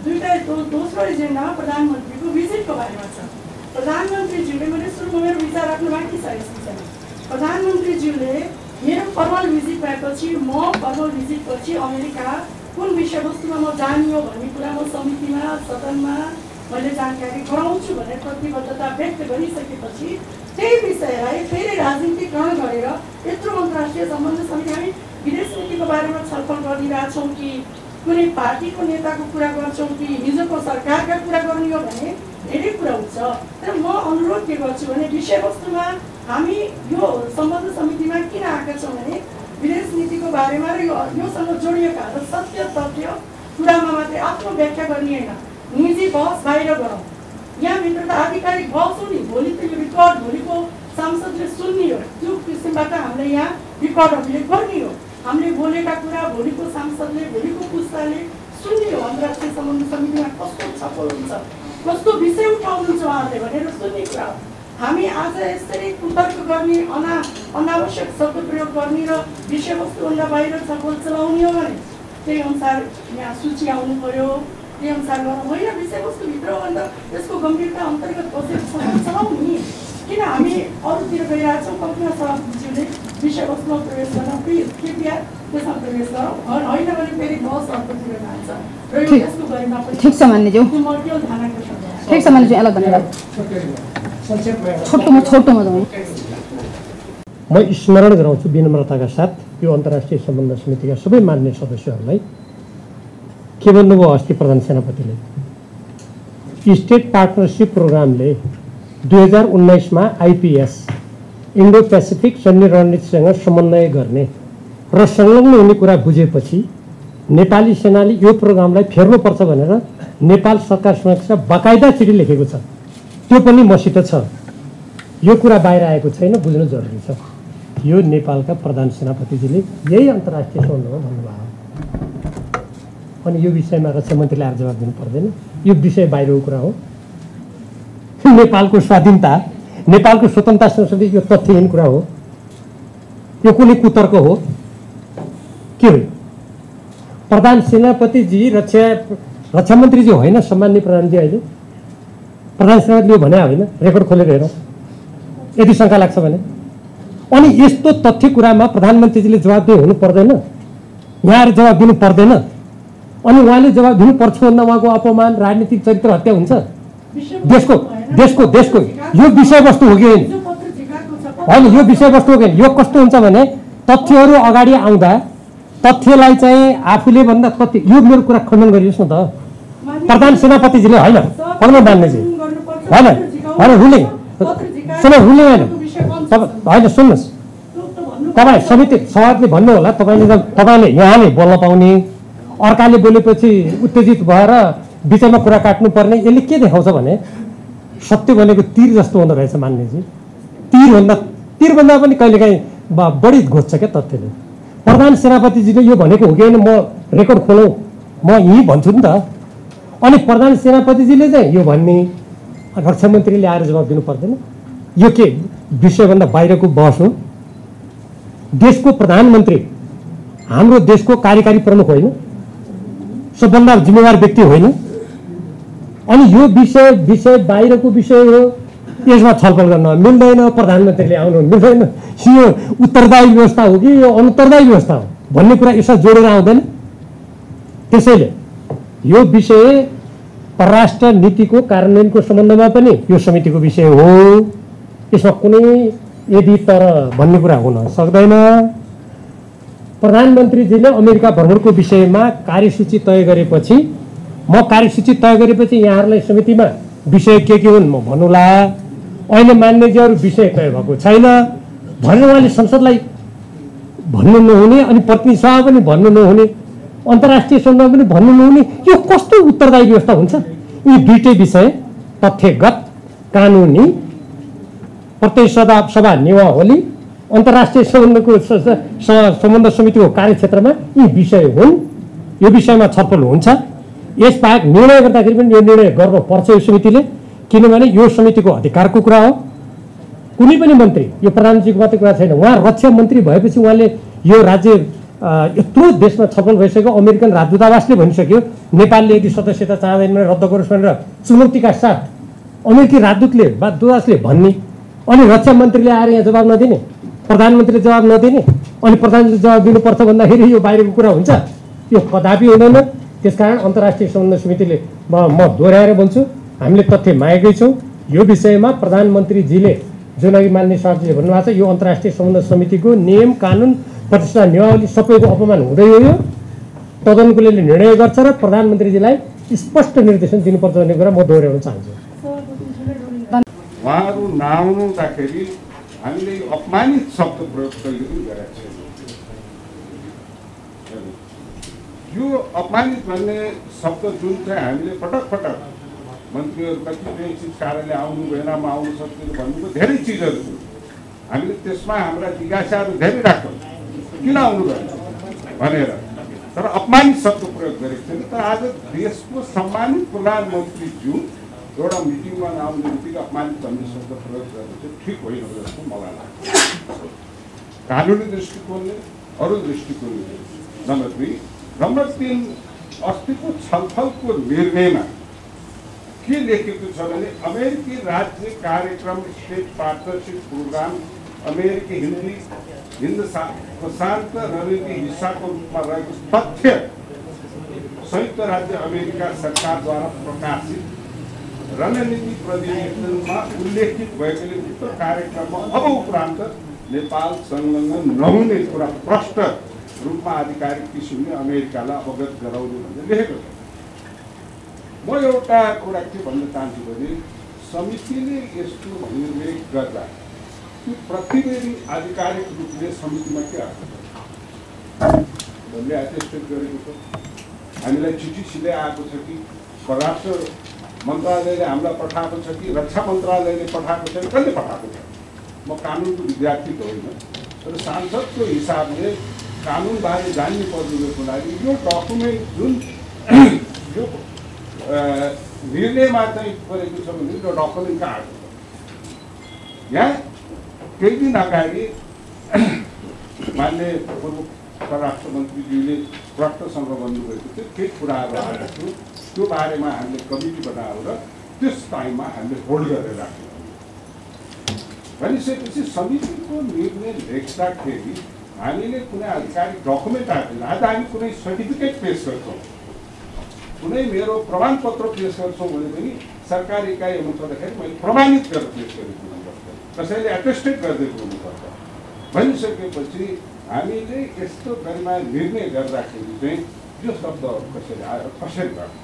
C: दोस्रो एजेन्डामा प्रधानमन्त्रीको भिजिटको बारेमा छ। प्रधानमन्त्रीज्यूले, मैले सुरुमा मेरो विचार राख्नु बाँकी छ यस विषयमा। प्रधानमन्त्रीज्यूले मेरो फर्मल भिजिट भएपछि, म फर्मल भिजिटपछि अमेरिका कुन विषयवस्तुमा म जाने हो भन्ने कुरा म समितिमा सदनमा मैले जानकारी गराउँछु भन्ने प्रतिबद्धता व्यक्त गरिसकेपछि त्यही विषयलाई फेरि राजनीतिकरण गरेर यत्रो अन्तर्राष्ट्रिय सम्बन्ध समिति हामी विदेश नीतिको बारेमा छलफल गरिरहेछौँ कि कुनै पार्टीको नेताको कुरा गर्छौँ कि हिजोको सरकारका कुरा गर्ने हो भने धेरै कुरा हुन्छ। तर म अनुरोध के गर्छु भने विषयवस्तुमा हामी यो सम्बन्ध समितिमा किन आएका छौँ भने विदेश नीतिको बारेमा र योसँग जोडिएका र सत्य तथ्य कुरामा मात्रै आफ्नो व्याख्या गर्ने होइन, निजी बहस बाहिर गरौँ। यहाँभित्र त आधिकारिक बहस हो नि, भोलि त यो रिकर्ड भोलिको सांसदले सुन्ने हो। त्यो किसिमबाट हामीले यहाँ रिकर्डहरूले गर्ने हो। हामीले बोलेका कुरा भोलिको सांसदले, भोलिको पुस्ताले सुन्ने हो। अन्तर्राष्ट्रिय सम्बन्ध समितिमा कस्तो छलफल हुन्छ, कस्तो विषय उठाउनुहुन्छ उहाँहरूले भनेर सुन्ने कुरा हो। हामी आज यसरी कुतर्क गर्ने, अनावश्यक शब्द प्रयोग गर्ने र विषयवस्तुभन्दा बाहिर छलफल चलाउने हो भने त्यही अनुसार यहाँ सूची आउनु पर्यो, त्यही अनुसार गरौँ। होइन, विषयवस्तुभित्र भन्दा त्यसको गम्भीरता अन्तर्गत बसेर छलफल चलाउँ नि। किन हामी अरूतिर गइरहेछौँ? कल्पना सभापतिज्यूले विषयवस्तुमा प्रवेश गर्न प्लिज कृपया त्यसमा प्रवेश गरौँ। होइन भने फेरि बहस अर्कोतिर जान्छ र यो त्यसको गरिमा पनि
B: ठिक छ मान्यज्यू,
C: म केवल ध्यान आकर्षण गर्छु।
B: ठिक छ मान्यज्यू, यसलाई धन्यवाद। छोटोमा जाउँ।
A: म स्मरण गराउँछु विनम्रताका साथ यो अन्तर्राष्ट्रिय सम्बन्ध समितिका सबै मान्य सदस्यहरूलाई। के भन्नुभयो अस्ति प्रधान सेनापतिले? स्टेट पार्टनरसिप प्रोग्रामले 2019मा आइपिएस इन्डो पेसिफिक सैन्य रणनीतिसँग समन्वय गर्ने र संलग्न हुने कुरा बुझेपछि नेपाली सेनाले यो प्रोग्रामलाई फेर्नुपर्छ भनेर नेपाल सरकार समक्ष बाकायदा चिठी लेखेको छ। त्यो पनि मसित छ। यो कुरा बाहिर आएको छैन, बुझ्नु जरुरी छ। यो नेपालका प्रधान सेनापतिजीले यही अन्तर्राष्ट्रिय सम्बन्धमा भन्नुभयो। अनि यो विषयमा रक्षा मन्त्रीले आएर जवाब दिनु पर्दैन। यो विषय बाहिरको कुरा हो। नेपालको स्वाधीनता, नेपालको स्वतन्त्रतासँग सम्बन्धित यो तथ्यहीन कुरा हो। यो कुनै कुतर्क हो के हो? प्रधान सेनापतिजी रक्षा मन्त्रीजी होइन, सम्माननीय प्रधानजी। अहिले प्रधान सेनापतिले भने होइन, रेकर्ड खोलेर हेरौँ। यदि शङ्का लाग्छ भने अनि यस्तो तथ्य कुरामा प्रधानमन्त्रीजीले जवाबदेही हुनु पर्दैन, यहाँ आएर जवाब दिनु पर्दैन। अनि उहाँले जवाब दिनुपर्छ भन्दा उहाँको अपमान, राजनीतिक चरित्र हत्या हुन्छ। देशको देशको देशको यो विषयवस्तु हो कि होइन, यो विषयवस्तु हो कि यो कस्तो हुन्छ भने तथ्यहरू अगाडि आउँदा तथ्यलाई चाहिँ आफूले भन्दा तथ्य, यो मेरो कुरा खण्डन गरियोस् न त। प्रधान सेनापतिजीले होइन पद्म मान्नेजी होइन होइन रुलिङ सुन रुलिङ होइन होइन सुन्नुहोस्, तपाईँ समिति सभापतिले भन्नु होला, तपाईँले यहाँले बोल्न पाउने, अर्काले बोलेपछि उत्तेजित भएर बिचमा कुरा काट्नुपर्ने। यसले के देखाउँछ भने सत्य भनेको तीर जस्तो हुँदो रहेछ मान्नेजी। तीरभन्दा पनि कहिलेकाहीँ बढी घोज्छ क्या तथ्यले। प्रधान सेनापतिजीले यो भनेको हो कि होइन, म रेकर्ड खोलौँ, म यहीँ भन्छु नि त। अनि प्रधान सेनापतिजीले चाहिँ यो भन्ने, रक्षा मन्त्रीले आएर जवाब दिनु पर्दैन। यो के विषयभन्दा बाहिरको बहस हो। देशको प्रधानमन्त्री हाम्रो देशको कार्यकारी प्रमुख होइन, सबभन्दा जिम्मेवार व्यक्ति होइन। अनि यो विषय बाहिरको विषय हो, यसमा छलफल गर्न मिल्दैन, प्रधानमन्त्रीले आउनु मिल्दैन। यो उत्तरदायी व्यवस्था हो कि यो अनुत्तरदायी व्यवस्था हो भन्ने कुरा यसमा जोडेर आउँदैन। त्यसैले यो विषय परराष्ट्र नीतिको कार्यान्वयनको सम्बन्धमा पनि यो समितिको विषय हो। यसमा कुनै यदि तर भन्ने कुरा हुन सक्दैन। प्रधानमन्त्रीजीले अमेरिका भ्रमणको विषयमा कार्यसूची तय गरेपछि यहाँहरूलाई समितिमा विषय के हुन् म भन्नुला। अहिले मान्यजीहरू विषय तय भएको छैन भनेर उहाँले संसदलाई भन्नु नहुने, अनि प्रतिनिधि सभा पनि भन्नु नहुने, अन्तर्राष्ट्रिय सभामा पनि भन्नु नहुने, यो कस्तो उत्तरदायी व्यवस्था हुन्छ? यी दुईटै विषय तथ्यगत, कानुनी, प्रत्येक सभा नियमावली, अन्तर्राष्ट्रिय सम्बन्ध समितिको कार्यक्षेत्रमा यी विषय हुन्। यो विषयमा छलफल हुन्छ। यसबाहेक निर्णय गर्दाखेरि पनि यो निर्णय गर्नुपर्छ यो समितिले, किनभने यो समितिको अधिकारको कुरा हो। कुनै पनि मन्त्री, यो प्रधानमन्त्रीको मात्रै कुरा छैन, उहाँ रक्षा मन्त्री भएपछि उहाँले यो राज्य यत्रो देशमा छलफल भइसक्यो, अमेरिकन राजदूतावासले भनिसक्यो नेपालले यदि सदस्यता चाहँदैन भने रद्द गरोस् भनेर चुनौतीका साथ अमेरिकी दूतावासले भन्ने, अनि रक्षा मन्त्रीले आएर यहाँ जवाब नदिने, प्रधानमन्त्रीले जवाब नदिने, अनि प्रधानमन्त्रीले जवाब दिनुपर्छ भन्दाखेरि यो बाहिरको कुरा हुन्छ? यो कदापि हुँदैन। त्यसकारण अन्तर्राष्ट्रिय सम्बन्ध समितिले म दोहोऱ्याएर भन्छु, हामीले तथ्य मागेकै छौँ। यो विषयमा प्रधानमन्त्रीजीले जुन अघि मान्य सभापतिले भन्नुभएको छ, यो अन्तर्राष्ट्रिय सम्बन्ध समितिको नियम कानुन प्रतिष्ठा नियमावली सबैको अपमान हुँदै हो। यो तदनुकूलले निर्णय गर्छ र प्रधानमन्त्रीजीलाई स्पष्ट निर्देशन दिनुपर्छ भन्ने कुरा म दोहोऱ्याउन चाहन्छु।
E: उहाँहरू नआउनुहुँदाखेरि हामीले अपमानित शब्द प्रयोग कहिले पनि गरेका छैनौँ। यो अपमानित भन्ने शब्द जुन चाहिँ हामीले पटक पटक मन्त्रीहरू कतिपय चिज कार्यालय आउनु भएन, म आउनु सक्दिनँ भन्नुको धेरै चिजहरू छन्। हामीले त्यसमा हाम्रा जिज्ञासाहरू धेरै राख्छौँ, किन आउनु भएन भनेर, तर अपमानित शब्द प्रयोग गरेको छैन। तर आज देशको सम्मानित प्रधानमन्त्रीज्यू एउटा मिटिङमा नआउने बित्तिकै अपमानित भन्ने शब्द प्रयोग गर्नु चाहिँ ठिक होइन जस्तो मलाई लाग्छ। कानुनी दृष्टिकोणले, अरू दृष्टिकोणले। नम्बर 3 अस्तिको छलफलको निर्णयमा के लेखेको छ भने अमेरिकी राज्य कार्यक्रम स्टेट पार्टनरसिप प्रोग्राम अमेरिकी हिन्द प्रशान्त रणनीति हिस्साको रूपमा रहेको तथ्य संयुक्त राज्य अमेरिका सरकारद्वारा प्रकाशित रणनीति प्रतिवेदनमा उल्लेखित भएकोले उक्त कार्यक्रममा अब उपरान्त नेपाल संलग्न नहुने कुरा प्रष्ट रूपमा आधिकारिक किसिमले अमेरिकालाई अवगत गराउने भनेर लेखेको छ। म एउटा कुरा के भन्न चाहन्छु भने समितिले यस्तो निर्णय गर्दा त्यो प्रतिवेदन आधिकारिक रूपले समितिमा के अर्थ छ? एटेस्टेड गरेको छ, हामीलाई चिठी सिधै आएको छ कि परराष्ट्र मन्त्रालयले हामीलाई पठाएको छ कि रक्षा मन्त्रालयले पठाएको छ कि कसले पठाएको छ? म कानुनको विद्यार्थी त होइन, तर सांसदको हिसाबले कानुनबारे जान्ने पर्नुको लागि यो डकुमेन्ट जुन यो निर्णयमा चाहिँ गरेको छ भने त्यो डकुमेन्ट कहाँ आएको छ? यहाँ केही दिन अगाडि मान्य पूर्व परराष्ट्र मन्त्रीज्यूले प्रष्टसँग भन्नुभएको थियो, केही कुराहरू आएको थियो, त्यो बारेमा हामीले कमिटी बनाएर त्यस टाइममा हामीले होल्ड गरेर राख्यौँ। भनिसकेपछि समितिको निर्णय लेख्दाखेरि हामीले कुनै आधिकारिक डकुमेन्ट आएन। आज हामी कुनै सर्टिफिकेट पेश गर्छौँ, कुनै मेरो प्रमाणपत्र पेश गर्छौँ भने पनि सरकारी इकाइ हुनुपर्दाखेरि मैले प्रमाणित गरेर पेश गरेको हुनुपर्छ, कसैले एटेस्टेड गरिदिएको हुनुपर्छ। भनिसकेपछि हामीले यस्तो गरिमा निर्णय गर्दाखेरि चाहिँ यो शब्द कसरी आयो, कसरी गर्छ?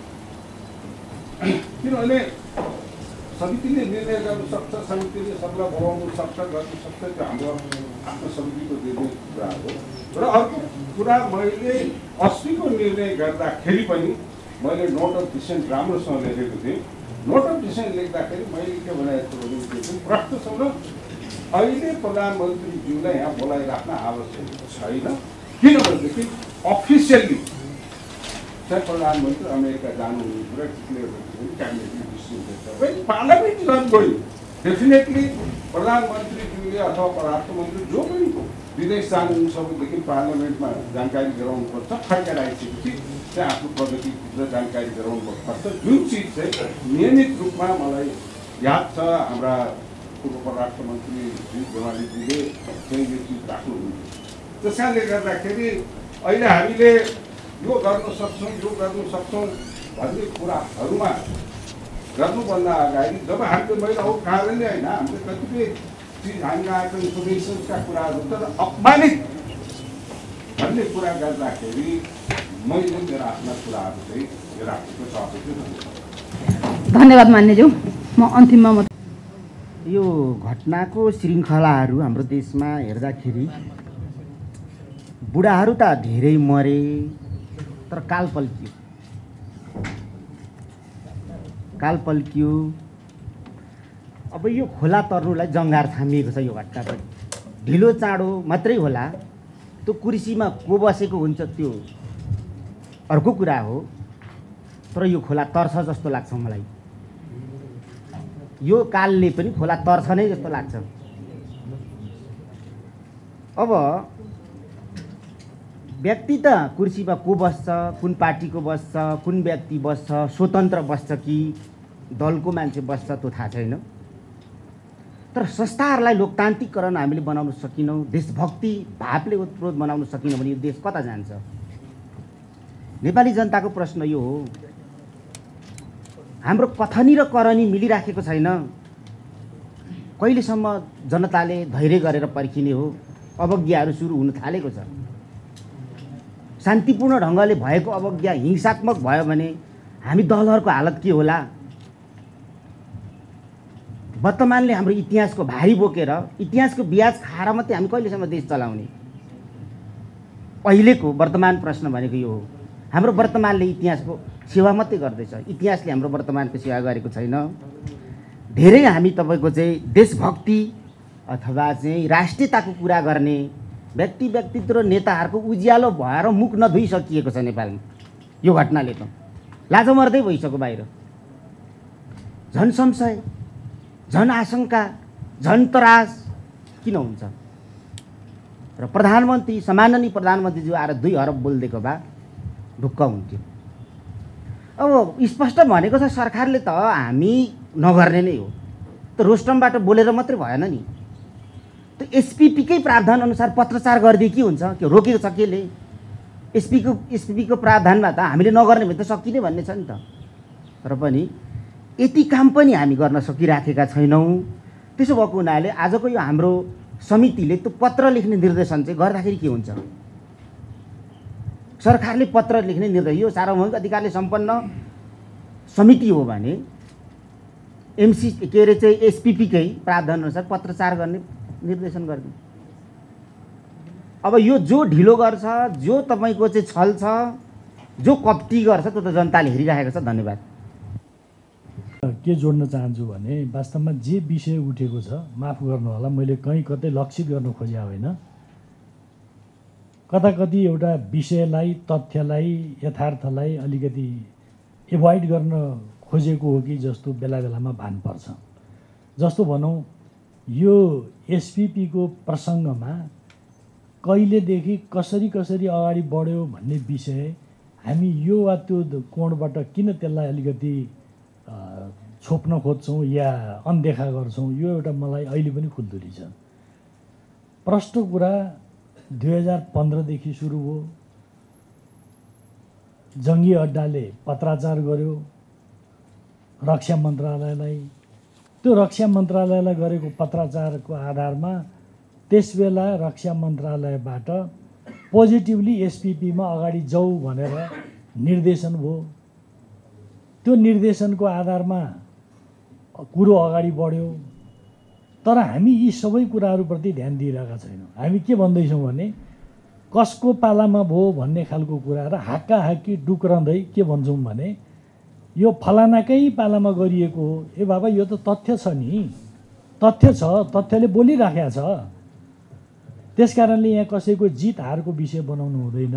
E: किनभने समितिले निर्णय गर्नु सक्छ, समितिले सबलाई बोलाउनु सक्छ, गर्नु सक्छ, त्यो हाम्रो आफ्नो समितिको निर्णय कुरा हो। र अर्को कुरा, मैले अस्तिको निर्णय गर्दाखेरि पनि मैले नोट अफ डिसेन्ट राम्रोसँग लेखेको थिएँ। नोट अफ डिसेन्ट लेख्दाखेरि मैले के भनेको छु भने त्यो पनि प्रश्नसँग अहिले प्रधानमन्त्रीज्यूलाई यहाँ बोलाइराख्न आवश्यक छैन, किनभनेदेखि अफिसियल्ली चाहिँ प्रधानमन्त्री अमेरिका जानुहुने कुरा क्लियर गरेको क्याबिनेटले डिसिजन छ। पार्लियामेन्ट गयो डेफिनेटली प्रधानमन्त्रीज्यूले अथवा परराष्ट्र मन्त्री जो पनि विदेश जानुहुन्छ भनेदेखि पार्लियामेन्टमा जानकारी गराउनुपर्छ। फर्केर आइसकेपछि चाहिँ आफ्नो प्रगतिभित्र जानकारी गराउनुपर्छ। जुन चिज चाहिँ नियमित रूपमा मलाई याद छ, हाम्रा पूर्व परराष्ट्र मन्त्री श्री देवालीजीले चाहिँ यो चिज राख्नुहुन्थ्यो। त्यस कारणले गर्दाखेरि अहिले हामीले यो गर्न सक्छौँ भन्ने कुराहरूमा गर्नुभन्दा अगाडि जब हामीले मैले अब कारणले होइन, हामीले कतिपय चिज हामीलाई आएको इन्फर्मेसन्सका कुराहरू तर अपमानित भन्ने कुरा गर्दाखेरि मैले मेरो आफ्ना कुराहरू चाहिँ राखेको छ।
B: धन्यवाद मान्यज्यू। म अन्तिममा
D: यो घटनाको श्रृङ्खलाहरू हाम्रो देशमा हेर्दाखेरि बुढाहरू त धेरै मरे, तर काल पल्कियो। अब यो खोला तर्नुलाई जङ्गार थामिएको छ। यो घटना पनि ढिलो चाँडो मात्रै होला, त्यो कुर्सीमा को बसेको हुन्छ त्यो अर्को कुरा हो, तर यो खोला तर्छ जस्तो लाग्छ मलाई। यो कालले पनि खोला तर्छ नै जस्तो लाग्छ। अब व्यक्ति त कुर्सीमा को बस्छ, कुन पार्टीको बस्छ, कुन व्यक्ति बस्छ, स्वतन्त्र बस्छ कि दलको मान्छे बस्छ त्यो थाहा छैन। तर संस्थाहरूलाई लोकतान्त्रिकरण हामीले बनाउन सकिनौँ, देशभक्ति भावले उत्प्रोत बनाउन सकिनौँ भने यो देश कता जान्छ? नेपाली जनताको प्रश्न यो हो। हाम्रो कथनी र करनी मिलिराखेको छैन। कहिलेसम्म जनताले धैर्य गरेर पर्खिने हो? अवज्ञाहरू सुरु हुन थालेको छ। शान्तिपूर्ण ढङ्गले भएको अवज्ञा हिंसात्मक भयो भने हामी दलहरूको हालत के होला? वर्तमानले हाम्रो इतिहासको भारी बोकेर इतिहासको ब्याज खाएर मात्रै हामी कहिलेसम्म देश चलाउने? अहिलेको वर्तमान प्रश्न भनेको यो हो। हाम्रो वर्तमानले इतिहासको सेवा मात्रै गर्दैछ, इतिहासले हाम्रो वर्तमानको सेवा गरेको छैन। धेरै हामी तपाईँको चाहिँ देशभक्ति अथवा चाहिँ राष्ट्रियताको कुरा गर्ने व्यक्तित्व र नेताहरूको उज्यालो भएर मुख नधोइसकिएको छ नेपालमा। यो घटनाले त लाजमर्दै भइसक्यो बाहिर। झन् संशय, झन् आशंका, झन् त्रास किन हुन्छ? र प्रधानमन्त्री सम्माननीय प्रधानमन्त्रीज्यू आएर 2 अरब बोलिदिएको भए ढुक्क हुन्थ्यो। अब स्पष्ट भनेको छ सरकारले त हामी नगर्ने नै हो, त रोस्टमबाट बोलेर मात्रै भएन नि। त एसपिपीकै प्रावधान अनुसार पत्रचार गरिदिए के हुन्छ? के रोकेको छ केले? एसपिपीको प्रावधानमा त हामीले नगर्ने भने त सकिने भन्ने छ नि त। तर पनि यति काम पनि हामी गर्न सकिराखेका छैनौँ। त्यसो भएको हुनाले आजको यो हाम्रो समितिले त्यो पत्र लेख्ने निर्देशन चाहिँ गर्दाखेरि के हुन्छ? सरकारले पत्र लेख्ने निर्देश, यो सार्वभौमिक अधिकारले सम्पन्न समिति हो भने एसपिपीकै प्रावधान अनुसार पत्रचार गर्ने निर्देशन गरिदिनु। अब यो जो ढिलो गर्छ, जो तपाईँको चाहिँ छल छ, जो कप्टी गर्छ, त्यो त जनताले हेरिरहेको छ। धन्यवाद।
F: के जोड्न चाहन्छु भने वास्तवमा जे विषय उठेको छ, माफ गर्नु होला मैले कहीँ कतै लक्षित गर्न खोजेको होइन। कता कति एउटा विषयलाई, तथ्यलाई, यथार्थलाई अलिकति एभोइड गर्न खोजेको हो कि जस्तो बेला बेलामा भान पर्छ। जस्तो भनौँ यो एसपिपीको प्रसङ्गमा कहिलेदेखि कसरी अगाडि बढ्यो भन्ने विषय हामी यो वा त्यो कोणबाट किन त्यसलाई अलिकति छोप्न खोज्छौँ या अनदेखा गर्छौँ, यो एउटा मलाई अहिले पनि खुल्दुली छ। प्रष्ट कुरा 2015देखि सुरु भयो। जङ्गी अड्डाले पत्राचार गर्यो रक्षा मन्त्रालयलाई। त्यो रक्षा मन्त्रालयलाई गरेको पत्राचारको आधारमा त्यसबेला रक्षा मन्त्रालयबाट पोजिटिभली एसपिपीमा अगाडि जाऊ भनेर निर्देशन भयो। त्यो निर्देशनको आधारमा कुरो अगाडि बढ्यो। तर हामी यी सबै कुराहरूप्रति ध्यान दिइरहेका छैनौँ। हामी के भन्दैछौँ भने कसको पालामा भयो भन्ने खालको कुरा र हाक्काहाक्की डुक्रँदै के भन्छौँ भने यो फलानाकै पालामा गरिएको हो। ए बाबा, यो त तथ्य छ नि, तथ्य छ, तथ्यले बोलिराखेको छ। त्यस कारणले यहाँ कसैको जित हारको विषय बनाउनु हुँदैन।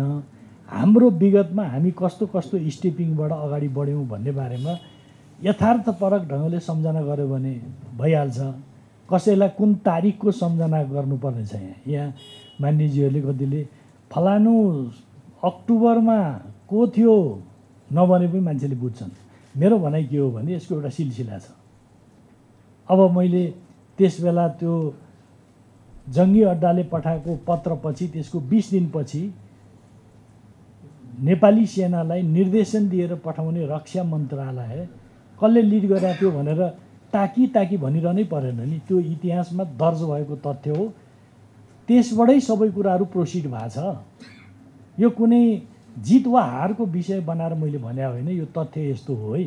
F: हाम्रो विगतमा हामी कस्तो कस्तो स्टेपिङबाट अगाडि बढ्यौँ भन्ने बारेमा यथार्थपरक ढङ्गले सम्झना गऱ्यो भने भइहाल्छ। कसैलाई कुन तारिकको सम्झना गर्नुपर्ने छ। यहाँ मान्यजीहरूले कतिले फलानु अक्टोबरमा को थियो नभने पनि मान्छेले बुझ्छन्। मेरो भनाइ के हो भने यसको एउटा सिलसिला छ। अब मैले त्यसबेला त्यो जङ्गी अड्डाले पठाएको पत्रपछि त्यसको 20 दिनपछि नेपाली सेनालाई निर्देशन दिएर पठाउने रक्षा मन्त्रालय कसले लिड गरेको थियो भनेर ताकी भनिरहनै परेन नि। त्यो इतिहासमा दर्ज भएको तथ्य हो। त्यसबाटै सबै कुराहरू प्रोसिड भएको छ। यो कुनै जित वा हारको विषय बनाएर मैले भने होइन, यो तथ्य यस्तो हो है।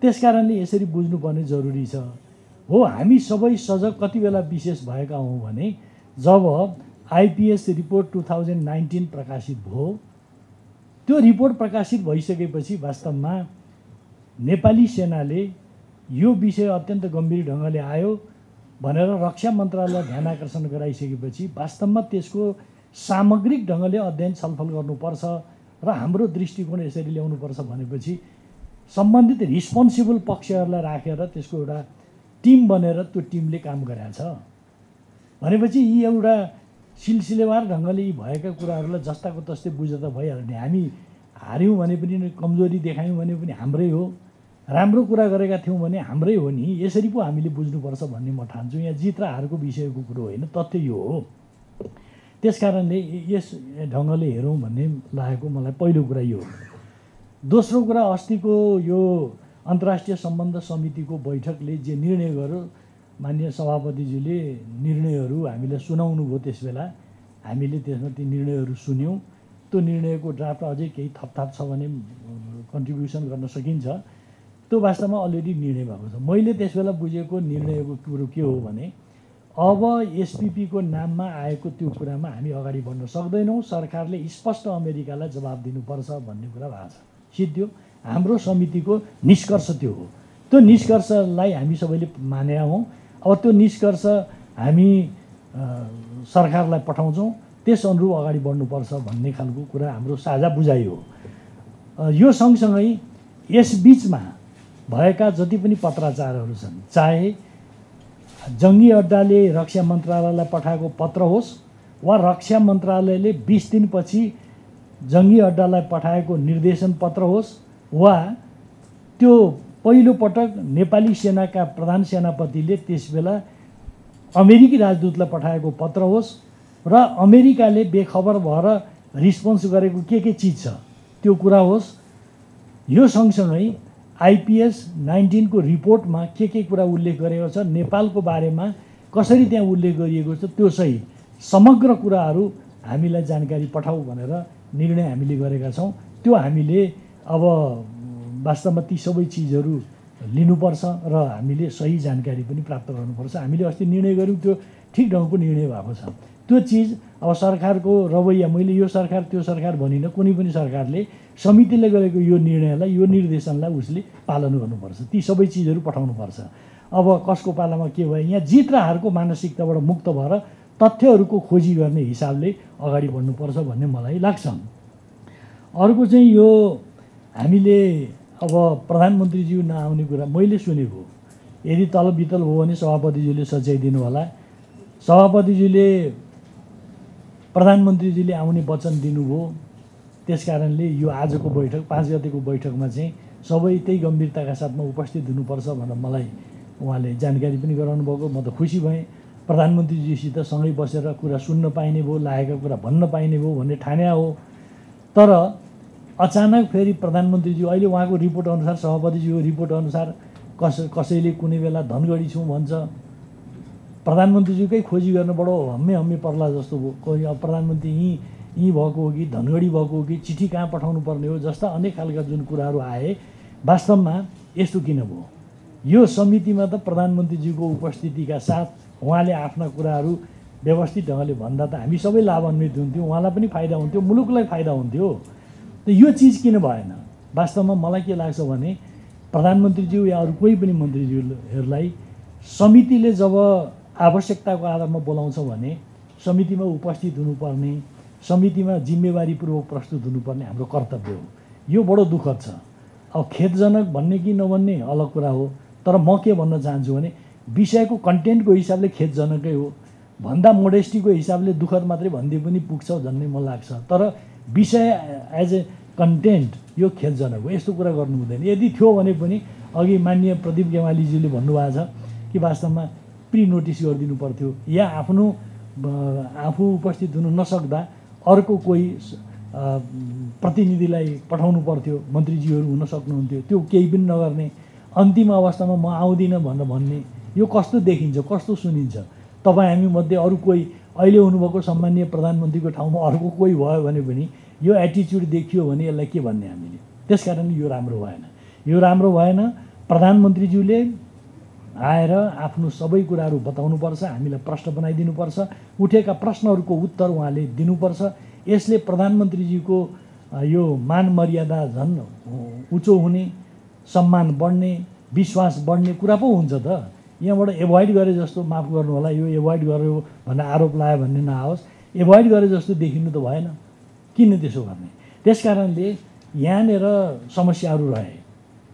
F: त्यस कारणले यसरी बुझ्नुपर्ने जरुरी छ। हो, हामी सबै सजग कति बेला विशेष भएका हौँ भने जब आइपिएस रिपोर्ट 2019 प्रकाशित भयो। त्यो रिपोर्ट प्रकाशित भइसकेपछि वास्तवमा नेपाली सेनाले यो विषय अत्यन्त गम्भीर ढङ्गले आयो भनेर रक्षा मन्त्रालयलाई ध्यान आकर्षण गराइसकेपछि वास्तवमा त्यसको सामग्रिक ढङ्गले अध्ययन छलफल गर्नुपर्छ र हाम्रो दृष्टिकोण यसरी ल्याउनुपर्छ भनेपछि सम्बन्धित रिस्पोन्सिबल पक्षहरूलाई राखेर त्यसको एउटा टिम बनेर त्यो टिमले काम गरेको छ भनेपछि यी एउटा सिलसिलेवार ढङ्गले यी भएका कुराहरूलाई जस्ताको तस्तै बुझ्दा भइहाल्ने। हामी हार्यौँ भने पनि, कमजोरी देखायौँ भने पनि हाम्रै हो, राम्रो कुरा गरेका थियौँ भने हाम्रै हो नि। यसरी पो हामीले बुझ्नुपर्छ भन्ने म ठान्छु। यहाँ जित र हारको विषयको कुरो होइन, तथ्य यो हो। त्यस कारणले यस ढङ्गले हेरौँ भन्ने लागेको मलाई पहिलो कुरा यो हो। दोस्रो कुरा, अस्तिको यो अन्तर्राष्ट्रिय सम्बन्ध समितिको बैठकले जे निर्णय गर्यो, माननीय सभापतिजीले निर्णयहरू हामीलाई सुनाउनु भयो। त्यसबेला हामीले त्यसमा ती निर्णयहरू सुन्यौँ। त्यो निर्णयको ड्राफ्ट अझै केही थपथाप छ भने कन्ट्रिब्युसन गर्न सकिन्छ। त्यो वास्तवमा अलरेडी निर्णय भएको छ। मैले त्यसबेला बुझेको निर्णयको कुरो के हो भने अब एसपिपीको नाममा आएको त्यो कुरामा हामी अगाडि बढ्न सक्दैनौँ। सरकारले स्पष्ट अमेरिकालाई जवाब दिनुपर्छ भन्ने कुरा भएको छ। सिद्धो हाम्रो समितिको निष्कर्ष त्यो हो। त्यो निष्कर्षलाई हामी सबैले मानेका हौँ। अब त्यो निष्कर्ष हामी सरकारलाई पठाउँछौँ, त्यस अनुरूप अगाडि बढ्नुपर्छ भन्ने खालको कुरा हाम्रो साझा बुझाइ हो। यो सँगसँगै यसबिचमा भएका जति पनि पत्राचारहरू छन्, चाहे जङ्गी अड्डाले रक्षा मन्त्रालयलाई पठाएको पत्र होस् वा रक्षा मन्त्रालयले 20 दिनपछि जङ्गी अड्डालाई पठाएको निर्देशन पत्र होस् वा त्यो पहिलोपटक नेपाली सेनाका प्रधान सेनापतिले त्यसबेला अमेरिकी राजदूतलाई पठाएको पत्र होस् र अमेरिकाले बेखबर भएर रिस्पोन्स गरेको के चिज छ त्यो कुरा होस्, यो सँगसँगै आइपिएस 19 को रिपोर्टमा के कुरा उल्लेख गरेको छ, नेपालको बारेमा कसरी त्यहाँ उल्लेख गरिएको छ, त्यो सहित समग्र कुराहरू हामीलाई जानकारी पठाऊ भनेर निर्णय हामीले गरेका छौँ। त्यो हामीले अब वास्तवमा ती सबै चिजहरू लिनुपर्छ र हामीले सही जानकारी पनि प्राप्त गर्नुपर्छ। हामीले अस्ति निर्णय गऱ्यौँ, त्यो ठिक ढङ्गको निर्णय भएको छ। त्यो चिज अब सरकारको रवैया, मैले यो सरकार त्यो सरकार भनिनँ, कुनै पनि सरकारले समितिले गरेको यो निर्णयलाई, यो निर्देशनलाई उसले पालन गर्नुपर्छ। ती सबै चिजहरू पठाउनुपर्छ। अब कसको पालामा के भयो, यहाँ जित र हारको मानसिकताबाट मुक्त भएर तथ्यहरूको खोजी गर्ने हिसाबले अगाडि बढ्नुपर्छ भन्ने मलाई लाग्छ। अर्को चाहिँ यो हामीले अब प्रधानमन्त्रीज्यू नआउने कुरा मैले सुनेको, यदि तल बितल हो भने सभापतिज्यूले सच्याइदिनु होला। सभापतिज्यूले प्रधानमन्त्रीजीले आउने वचन दिनुभयो, त्यस कारणले यो आजको बैठक 5 गतेको बैठकमा चाहिँ सबै त्यही गम्भीरताका साथमा उपस्थित हुनुपर्छ भनेर मलाई उहाँले जानकारी पनि गराउनु भएको। म त खुसी भएँ। प्रधानमन्त्रीजीसित सँगै बसेर कुरा सुन्न पाइने भयो, लागेका कुरा भन्न पाइने भयो भन्ने ठान्या हो। तर अचानक फेरि प्रधानमन्त्रीज्यू अहिले उहाँको रिपोर्ट अनुसार, सभापतिज्यूको रिपोर्ट अनुसार कसैले कुनै बेला धनगढी छौँ भन्छ। प्रधानमन्त्रीज्यूकै खोजी गर्न बडो हम्मे पर्ला जस्तो भयो। कोही अब प्रधानमन्त्री यहीँ भएको हो कि धनगढी भएको हो कि चिठी कहाँ पठाउनु पर्ने हो जस्ता अनेक खालका जुन कुराहरू आए। वास्तवमा यस्तो किन भयो? यो समितिमा त प्रधानमन्त्रीज्यूको उपस्थितिका साथ उहाँले आफ्ना कुराहरू व्यवस्थित ढङ्गले भन्दा त हामी सबै लाभान्वित हुन्थ्यौँ, उहाँलाई पनि फाइदा हुन्थ्यो, मुलुकलाई फाइदा हुन्थ्यो। त यो चिज किन भएन? वास्तवमा मलाई के लाग्छ भने प्रधानमन्त्रीज्यू या अरू कोही पनि मन्त्रीज्यूहरूलाई समितिले जब आवश्यकताको आधारमा बोलाउँछ भने समितिमा उपस्थित हुनुपर्ने, समितिमा जिम्मेवारीपूर्वक प्रस्तुत हुनुपर्ने हाम्रो कर्तव्य हो। यो बडो दुःखद छ। अब खेदजनक भन्ने कि नभन्ने अलग कुरा हो। तर म के भन्न चाहन्छु भने विषयको कन्टेन्टको हिसाबले खेदजनकै हो, भन्दा मोडेस्टीको हिसाबले दुःखद मात्रै भनिदिए पनि पुग्छ भन्ने मलाई लाग्छ। तर विषय एज ए कन्टेन्ट यो खेदजनक हो, यस्तो कुरा गर्नु हुँदैन। यदि थियो भने पनि अघि माननीय प्रदीप गेवालीजीले भन्नुभएको छ कि वास्तवमा प्री नोटिस गरिदिनु पर्थ्यो या आफू उपस्थित हुन नसक्दा अर्को कोही प्रतिनिधिलाई पठाउनु पर्थ्यो, मन्त्रीज्यूहरू हुन सक्नुहुन्थ्यो। त्यो केही पनि नगर्ने, अन्तिम अवस्थामा म आउँदिनँ भनेर भन्ने, यो कस्तो देखिन्छ, कस्तो सुनिन्छ? तपाईँ हामी मध्ये अरू कोही अहिले हुनुभएको सम्मानीय प्रधानमन्त्रीको ठाउँमा अर्को कोही भयो भने पनि यो एटिच्युड देखियो भने यसलाई के भन्ने हामीले? त्यस कारणले यो राम्रो भएन। यो राम्रो भएन। प्रधानमन्त्रीज्यूले आएर आफ्नो सबै कुराहरू बताउनुपर्छ, हामीलाई प्रश्न बनाइदिनुपर्छ, उठेका प्रश्नहरूको उत्तर उहाँले दिनुपर्छ। यसले प्रधानमन्त्रीज्यूको यो मान मर्यादा झन् उच्च हुने, सम्मान बढ्ने, विश्वास बढ्ने कुरा पो हुन्छ त। यहाँबाट एभोइड गरे जस्तो, माफ गर्नु होला, यो एभोइड गर्यो भनेर आरोप लगायो भन्ने नआओस्, एभोइड गरे जस्तो देखिनु त भएन। किन त्यसो गर्ने? त्यस कारणले यहाँनिर समस्याहरू रहे।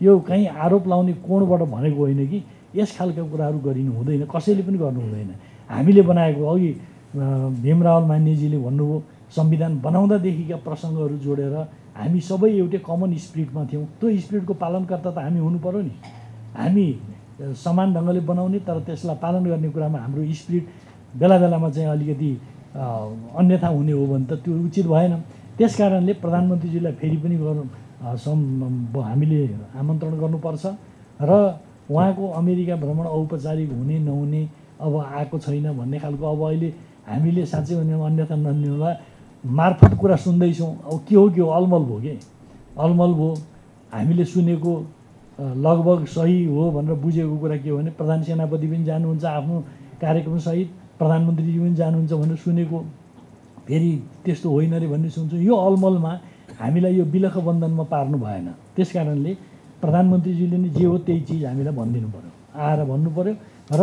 F: यो कहीँ आरोप लाउने कोणबाट भनेको होइन कि यस खालका कुराहरू गरिनु हुँदैन, कसैले पनि गर्नु हुँदैन। हामीले बनाएको, अघि भीमराव मान्यजीले भन्नुभयो, संविधान बनाउँदादेखिका प्रसङ्गहरू जोडेर हामी सबै एउटै कमन स्पिरिटमा थियौँ। त्यो स्पिरिटको पालनकर्ता त हामी हुनु पऱ्यो नि। हामी समान ढङ्गले बनाउने, तर त्यसलाई पालन गर्ने कुरामा हाम्रो स्पिरिट बेला बेलामा चाहिँ अलिकति अन्यथा हुने हो भने त त्यो उचित भएन। त्यस कारणले प्रधानमन्त्रीजीलाई फेरि पनि हामीले आमन्त्रण गर्नुपर्छ र उहाँको अमेरिका भ्रमण औपचारिक हुने नहुने अब आएको छैन भन्ने खालको, अब अहिले हामीले साँच्चै भने अन्यथा नलिनुहोला, मार्फत कुरा सुन्दैछौँ। अब के हो अलमल भयो के, अलमल भयो। हामीले सुनेको लगभग सही हो भनेर बुझेको कुरा के हो भने प्रधान सेनापति पनि जानुहुन्छ आफ्नो कार्यक्रमसहित, प्रधानमन्त्रीजी पनि जानुहुन्छ भनेर सुनेको, फेरि त्यस्तो होइन रे भन्ने सुन्छौँ। यो अलमलमा हामीलाई यो बिलख बन्धनमा पार्नु भएन। त्यस कारणले प्रधानमन्त्रीजीले नै जे हो त्यही चिज हामीलाई भनिदिनु पऱ्यो, आएर भन्नु पऱ्यो। र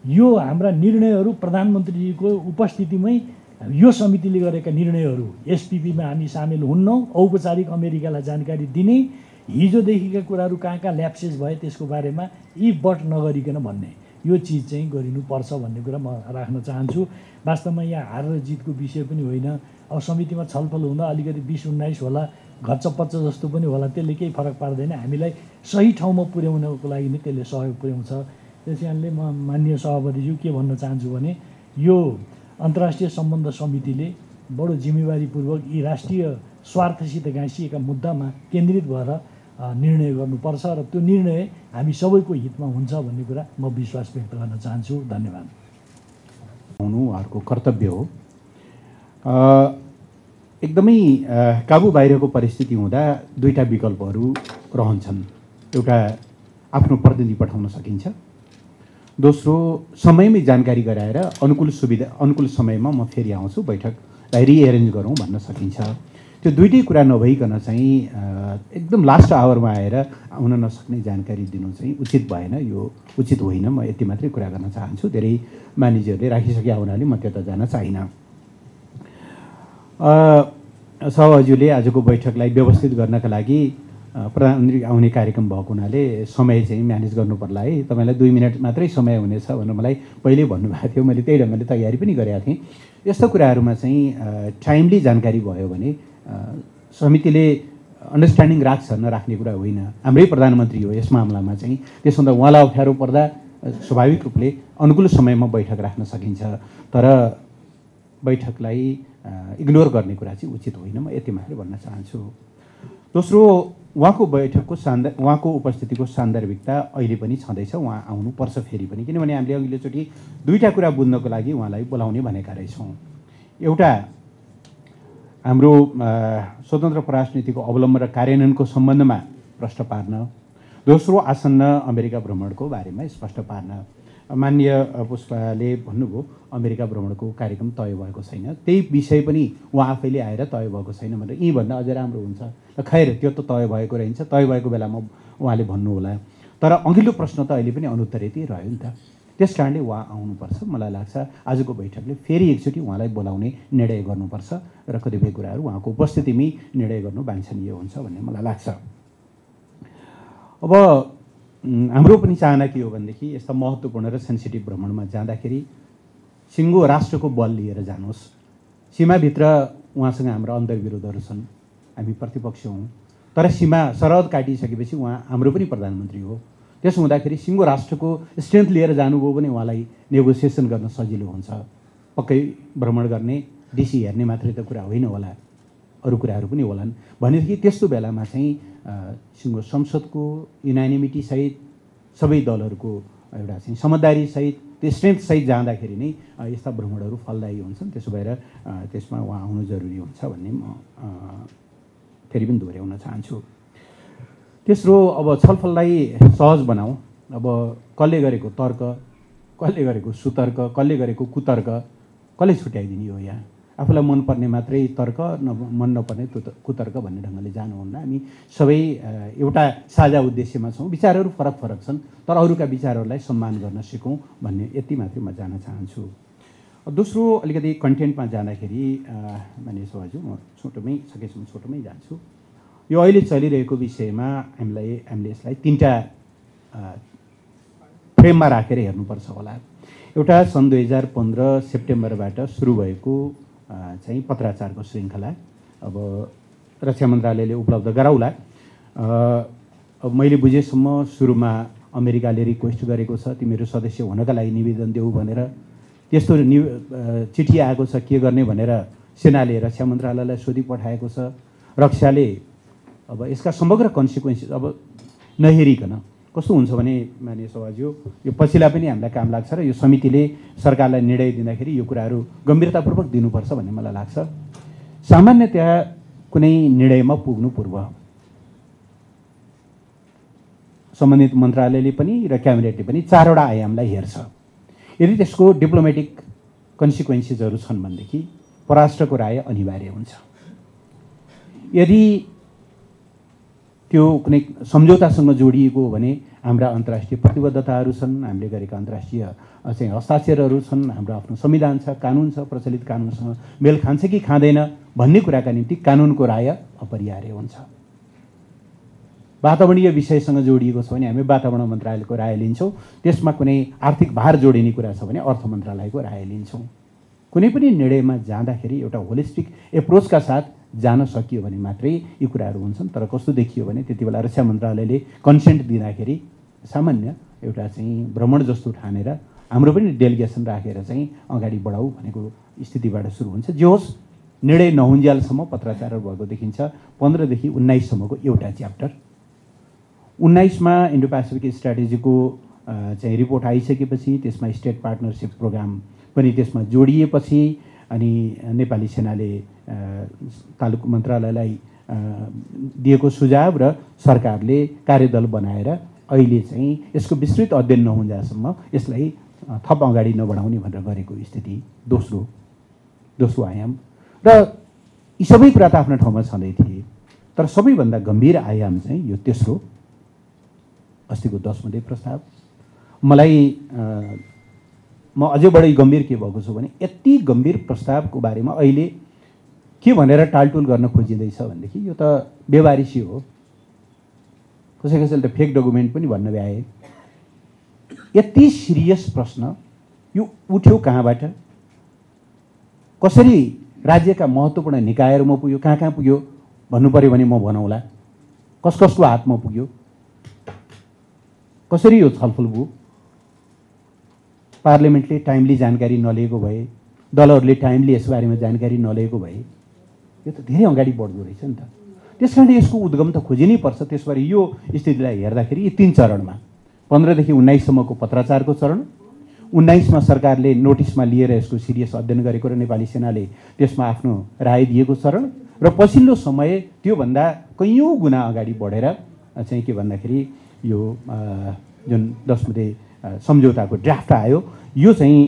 F: यो हाम्रा निर्णयहरू प्रधानमन्त्रीजीको उपस्थितिमै यो समितिले गरेका निर्णयहरू, एसपिपीमा हामी सामेल हुन्नौँ, औपचारिक अमेरिकालाई जानकारी दिने, हिजोदेखिका कुराहरू कहाँ ल्याप्सेस भए त्यसको बारेमा यी बट नगरिकन भन्ने, यो चिज चाहिँ गरिनुपर्छ भन्ने कुरा म राख्न चाहन्छु। वास्तवमा यहाँ हार र जितको विषय पनि होइन। अब समितिमा छलफल हुँदा अलिकति 20-19 होला, घच्चपच्च जस्तो पनि होला, त्यसले केही फरक पार्दैन। हामीलाई सही ठाउँमा पुर्याउनको लागि नै त्यसले सहयोग पुर्याउँछ। त्यस कारणले म माननीय सभापतिज्यू के भन्न चाहन्छु भने यो अन्तर्राष्ट्रिय सम्बन्ध समितिले बडो जिम्मेवारीपूर्वक यी राष्ट्रिय स्वार्थसित गाँसिएका मुद्दामा केन्द्रित भएर निर्णय गर्नुपर्छ र त्यो निर्णय हामी सबैको हितमा हुन्छ भन्ने कुरा म विश्वास व्यक्त गर्न चाहन्छु। धन्यवाद।
G: उहाँहरूको कर्तव्य हो। एकदमै काबु बाहिरको परिस्थिति हुँदा दुईटा विकल्पहरू रहन्छन्। एउटा आफ्नो प्रतिनिधि पठाउन सकिन्छ, दोस्रो समयमै जानकारी गराएर अनुकूल समयमा म फेरि आउँछु, बैठकलाई रिएरेन्ज गरौँ भन्न सकिन्छ। त्यो दुइटै कुरा नभइकन चाहिँ एकदम लास्ट आवरमा आएर आउन नसक्ने जानकारी दिनु चाहिँ उचित भएन, यो उचित होइन। म यति मात्रै कुरा गर्न चाहन्छु। धेरै मानिसहरूले राखिसके हुनाले म त्यता जान चाहिनँ। सभाज्यूले आजको बैठकलाई व्यवस्थित गर्नका लागि प्रधानमन्त्री आउने कार्यक्रम भएको हुनाले समय चाहिँ म्यानेज गर्नु पर्ला है। तपाईँलाई 2 मिनट मात्रै समय हुनेछ भनेर मलाई पहिल्यै भन्नुभएको थियो। मैले त्यही ढङ्गले तयारी पनि गरेका थिएँ। यस्तो कुराहरूमा चाहिँ टाइमली जानकारी भयो भने समितिले अन्डरस्ट्यान्डिङ राख्छ नराख्ने कुरा होइन, हाम्रै प्रधानमन्त्री हो यस मामलामा चाहिँ। त्यसभन्दा उहाँलाई अप्ठ्यारो पर्दा स्वाभाविक रूपले अनुकूल समयमा बैठक राख्न सकिन्छ, तर बैठकलाई इग्नोर गर्ने कुरा चाहिँ उचित होइन, म यति मात्रै भन्न चाहन्छु। दोस्रो, उहाँको बैठकको उहाँको उपस्थितिको सान्दर्भिकता अहिले पनि छँदैछ, उहाँ आउनुपर्छ फेरि पनि, किनभने हामीले अघिल्लोचोटि दुईवटा कुरा बुझ्नको लागि उहाँलाई बोलाउने भनेका रहेछौँ। एउटा हाम्रो स्वतन्त्र परराष्ट्र नीतिको अवलम्बन र कार्यान्वयनको सम्बन्धमा प्रश्न पार्न, दोस्रो आसन्न अमेरिका भ्रमणको बारेमा स्पष्ट पार्न। माननीय पुष्पाले भन्नुभयो अमेरिका भ्रमणको कार्यक्रम तय भएको छैन, त्यही विषय पनि उहाँ आफैले आएर तय भएको छैन भनेर यी भन्दा अझै राम्रो हुन्छ। र खैर त्यो त तय भएको रहन्छ, तय भएको बेलामा उहाँले भन्नुहोला, तर अघिल्लो प्रश्न त अहिले पनि अनुत्तरितै रह्यो नि त। त्यस कारणले उहाँ आउनुपर्छ। मलाई लाग्छ आजको बैठकले फेरि एकचोटि उहाँलाई बोलाउने निर्णय गर्नुपर्छ र कतिपय कुराहरू उहाँको उपस्थितिमै निर्णय गर्नु वाञ्छनीय हुन्छ भन्ने मलाई लाग्छ। अब हाम्रो पनि चाहना के हो भनेदेखि यस्ता महत्त्वपूर्ण र सेन्सिटिभ भ्रमणमा जाँदाखेरि सिङ्गो राष्ट्रको बल लिएर जानुहोस्। सीमाभित्र उहाँसँग हाम्रा अन्तर्विरोधहरू छन्, हामी प्रतिपक्ष हौँ, तर सीमा सरहद काटिसकेपछि उहाँ हाम्रो पनि प्रधानमन्त्री हो। त्यसो हुँदाखेरि सिङ्गो राष्ट्रको स्ट्रेन्थ लिएर जानुभयो भने उहाँलाई नेगोसिएसन गर्न सजिलो हुन्छ। पक्कै भ्रमण गर्ने डिसी हेर्ने मात्रै त कुरा होइन होला, अरू कुराहरू पनि होलान्। भनेदेखि त्यस्तो बेलामा चाहिँ सिङ्गो संसदको युनानिमिटीसहित सबै दलहरूको एउटा चाहिँ समझदारीसहित त्यो स्ट्रेन्थसहित जाँदाखेरि नै यस्ता भ्रमणहरू फलदायी हुन्छन्। त्यसो भएर त्यसमा उहाँ आउनु जरुरी हुन्छ भन्ने म फेरि पनि दोहोऱ्याउन चाहन्छु। तेस्रो, अब छलफललाई सहज बनाऊ। अब कसले गरेको तर्क, कसले गरेको सुतर्क, कसले गरेको कुतर्क, कसले छुट्याइदिने हो? यहाँ आफूलाई मनपर्ने मात्रै तर्क, मन नपर्ने कुतर्क भन्ने ढङ्गले जानुहुन्न। हामी सबै एउटा साझा उद्देश्यमा छौँ, विचारहरू फरक फरक छन्, तर अरूका विचारहरूलाई सम्मान गर्न सिकौँ भन्ने यति मात्रै म जान चाहन्छु। दोस्रो, अलिकति कन्टेन्टमा जाँदाखेरि माने सभाजु म छोटोमै सकेसम्म छोटोमै जान्छु। यो अहिले चलिरहेको विषयमा हामीले यसलाई तीनटा फ्रेममा राखेर हेर्नुपर्छ होला। एउटा सन् 2015 सेप्टेम्बरबाट सुरु भएको चाहिँ पत्राचारको श्रृङ्खला अब रक्षा मन्त्रालयले उपलब्ध गराउला। अब मैले बुझेसम्म सुरुमा अमेरिकाले रिक्वेस्ट गरेको छ तिमीहरू सदस्य हुनका लागि निवेदन देऊ भनेर, त्यस्तो चिठी आएको छ के गर्ने भनेर सेनाले रक्षा मन्त्रालयलाई सोधी पठाएको छ। रक्षाले अब यसका समग्र कन्सिक्वेन्सेस अब नहेरिकन कस्तो हुन्छ भने माननीय सभाज्यू यो पछिल्ला पनि हामीलाई काम लाग्छ र यो समितिले सरकारलाई निर्णय दिँदाखेरि यो कुराहरू गम्भीरतापूर्वक दिनुपर्छ भन्ने मलाई लाग्छ। सामान्यतया कुनै निर्णयमा पुग्नु पूर्व सम्बन्धित मन्त्रालयले पनि र क्याबिनेटले पनि चारवटा आयामलाई हेर्छ। यदि त्यसको डिप्लोमेटिक कन्सिक्वेन्सेसहरू छन् भनेदेखि परराष्ट्रको राय अनिवार्य हुन्छ। यदि त्यो कुनै सम्झौतासँग जोडिएको हो भने हाम्रा अन्तर्राष्ट्रिय प्रतिबद्धताहरू छन्, हामीले गरेका अन्तर्राष्ट्रिय चाहिँ हस्ताक्षरहरू छन्, हाम्रो आफ्नो संविधान छ, कानुन छ, प्रचलित कानुनसँग मेल खान्छ कि खाँदैन भन्ने कुराका निम्ति कानुनको राय अपरिहार्य हुन्छ। वातावरणीय विषयसँग जोडिएको छ भने हामी वातावरण मन्त्रालयको राय लिन्छौँ। त्यसमा कुनै आर्थिक भार जोडिने कुरा छ भने अर्थ मन्त्रालयको राय लिन्छौँ। कुनै पनि निर्णयमा जाँदाखेरि एउटा होलिस्टिक एप्रोचका साथ जान सकियो भने मात्रै यी कुराहरू हुन्छन्। तर कस्तो देखियो भने त्यति बेला रक्षा मन्त्रालयले कन्सेन्ट दिँदाखेरि सामान्य एउटा चाहिँ भ्रमण जस्तो ठानेर हाम्रो पनि डेलिगेसन राखेर चाहिँ अगाडि बढाऊ भनेको स्थितिबाट सुरु हुन्छ। जे होस्, निर्णय नहुन्जेलसम्म पत्राचारहरू भएको देखिन्छ। 15 देखि 19 सम्मको एउटा च्याप्टर, 19 मा इन्डो पेसिफिक स्ट्राटेजीको चाहिँ रिपोर्ट आइसकेपछि त्यसमा स्टेट पार्टनरसिप प्रोग्राम पनि त्यसमा जोडिएपछि अनि नेपाली सेनाले तालुक मन्त्रालयलाई दिएको सुझाव र सरकारले कार्यदल बनाएर अहिले चाहिँ यसको विस्तृत अध्ययन नहुन्जेलसम्म यसलाई थप अगाडि नबढाउने भनेर गरेको स्थिति दोस्रो आयाम। र यी सबै कुरा त आफ्नो ठाउँमा छँदै थिए, तर सबैभन्दा गम्भीर आयाम चाहिँ यो तेस्रो अस्तिको 10 मध्ये प्रस्ताव। मलाई म अझै बढी गम्भीर के भएको छु भने यति गम्भीर प्रस्तावको बारेमा अहिले के भनेर टालटुल गर्न खोजिँदैछ भनेदेखि यो त बेवारिसी हो। कसैले त फेक डकुमेन्ट पनि भन्न भ्याए। यति सिरियस प्रश्न यो उठ्यो कहाँबाट, कसरी राज्यका महत्त्वपूर्ण निकायहरूमा पुग्यो, कहाँ कहाँ पुग्यो भन्नु पऱ्यो भने म भनौँला। कसको हातमा पुग्यो, कसरी यो छलफल भयो, पार्लियामेन्टले टाइमली जानकारी नलिएको भए, दलहरूले टाइमली यसबारेमा जानकारी नलिएको भए यो त धेरै अगाडि बढ्दो रहेछ नि त। त्यस कारण यसको उद्गम त खोजिनै पर्छ। त्यसबारे यो स्थितिलाई हेर्दाखेरि यी 3 चरणमा 15 देखि 19 सम्मको पत्राचारको चरण, 19 मा सरकारले नोटिसमा लिएर यसको सिरियस अध्ययन गरेको र नेपाली सेनाले त्यसमा आफ्नो राय दिएको चरण, र पछिल्लो समय त्योभन्दा कैयौँ गुणा अगाडि बढेर चाहिँ के भन्दाखेरि यो जुन 10 बुँदे सम्झौताको ड्राफ्ट आयो, यो चाहिँ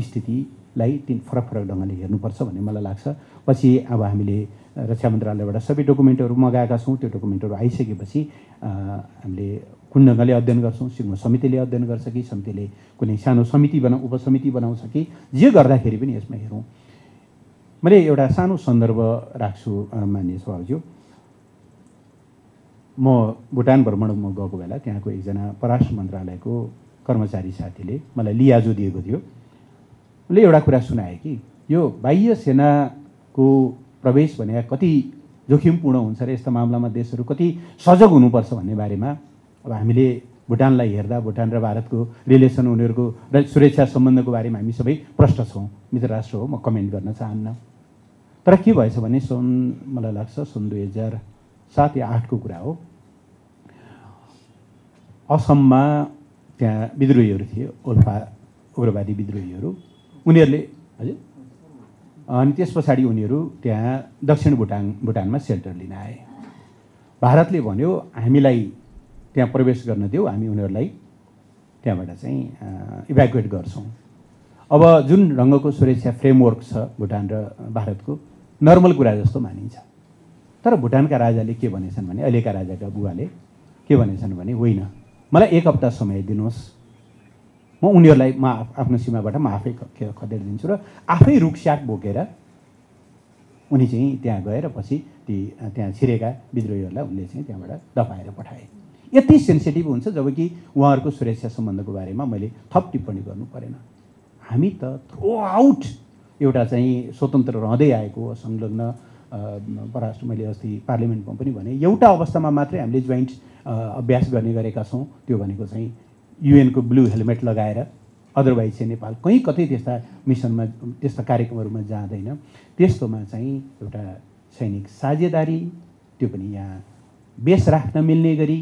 G: स्थितिलाई 3 फरक ढङ्गले हेर्नुपर्छ भन्ने मलाई लाग्छ। पछि अब हामीले रक्षा मन्त्रालयबाट सबै डकुमेन्टहरू मगाएका छौँ। त्यो डकुमेन्टहरू आइसकेपछि हामीले कुन ढङ्गले अध्ययन गर्छौँ, सिग्मा समितिले अध्ययन गर्छ कि समितिले कुनै सानो समिति उपसमिति बनाउँछ कि, जे गर्दाखेरि पनि यसमा हेरौँ। मैले एउटा सानो सन्दर्भ राख्छु मान्य सभाज्यू। म भुटान भ्रमणमा गएको बेला त्यहाँको एकजना परराष्ट्र मन्त्रालयको कर्मचारी साथीले मलाई लियाजो दिएको थियो। उसले एउटा कुरा सुनाए कि यो बाह्य सेनाको प्रवेश भने कति जोखिमपूर्ण हुन्छ र यस्ता मामलामा देशहरू कति सजग हुनुपर्छ भन्ने बारेमा अब हामीले भुटानलाई हेर्दा भुटान र भारतको रिलेसन, उनीहरूको सुरक्षा सम्बन्धको बारेमा हामी सबै प्रष्ट छौँ। मित्र राष्ट्र हो, म कमेन्ट गर्न चाहन्न। तर के भएछ भने मलाई लाग्छ सन् 2007 या 2008 को कुरा हो। असममा त्यहाँ विद्रोहीहरू थिए, ओल्फा उग्रवादी विद्रोहीहरू। उनीहरूले हजुर अनि त्यस पछाडि उनीहरू त्यहाँ दक्षिण भुटानमा सेल्टर लिन आए। भारतले भन्यो हामीलाई त्यहाँ प्रवेश गर्न दियो, हामी उनीहरूलाई त्यहाँबाट चाहिँ इभ्याकुएट गर्छौँ। अब जुन ढङ्गको सुरक्षा फ्रेमवर्क छ भुटान र भारतको, नर्मल कुरा जस्तो मानिन्छ। तर भुटानका राजाले के भनेछन् भने, अहिलेका राजाका बुवाले के भनेछन् भने, होइन मलाई 1 हप्ता समय दिनुहोस्, म उनीहरूलाई आफ्नो सीमाबाट म आफै खदेर दिन्छु र आफै रुखस्याक बोकेर उनी चाहिँ त्यहाँ गएर पछि त्यहाँ छिरेका विद्रोहीहरूलाई उनले चाहिँ त्यहाँबाट दबाएर पठाए। यति सेन्सिटिभ हुन्छ, जबकि उहाँहरूको सुरक्षा सम्बन्धको बारेमा मैले थप टिप्पणी गर्नु परेन। हामी त थ्रु आउट एउटा चाहिँ स्वतन्त्र रहँदै आएको संलग्न परराष्ट्र, मैले अस्ति पार्लियामेन्टमा पनि भने एउटा अवस्थामा मात्रै हामीले जोइन्ट अभ्यास गर्ने गरेका छौँ, त्यो भनेको चाहिँ युएनको ब्लू हेलमेट लगाएर। अदरवाइज चाहिँ नेपाल कहीँ कतै त्यस्ता मिसनमा त्यस्ता कार्यक्रमहरूमा जाँदैन। त्यस्तोमा चाहिँ एउटा सैनिक साझेदारी, त्यो पनि यहाँ बेस राख्न मिल्ने गरी,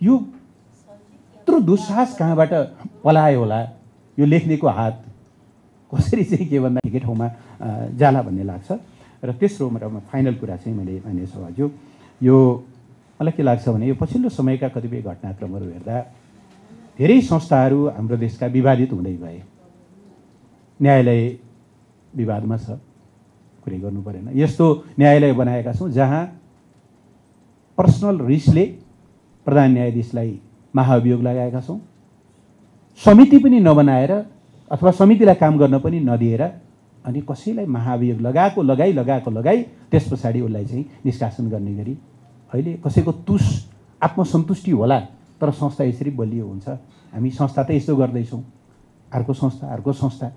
G: यो यत्रो दुस्साहस कहाँबाट पलायो होला, यो लेख्नेको हात कसरी चाहिँ के भन्दा एकै ठाउँमा जाला भन्ने लाग्छ। र तेस्रो फाइनल कुरा चाहिँ मैले मान्य सभाज्यू, यो मलाई के लाग्छ भने यो पछिल्लो समयका कतिपय घटनाक्रमहरू हेर्दा धेरै संस्थाहरू हाम्रो देशका विवादित हुँदै गए। न्यायालय विवादमा छ, कुरै गर्नु परेन। यस्तो न्यायालय बनाएका छौँ जहाँ पर्सनल रिसले प्रधान न्यायाधीशलाई महाअभियोग लगाएका छौँ। समिति पनि नबनाएर अथवा समितिलाई काम गर्न पनि नदिएर अनि कसैलाई महाअभियोग लगाई त्यस पछाडि उसलाई चाहिँ निष्कासन गर्ने गरी अहिले कसैको आत्मसन्तुष्टि होला, तर संस्था यसरी बलियो हुन्छ। हामी संस्था त यस्तो गर्दैछौँ, अर्को संस्था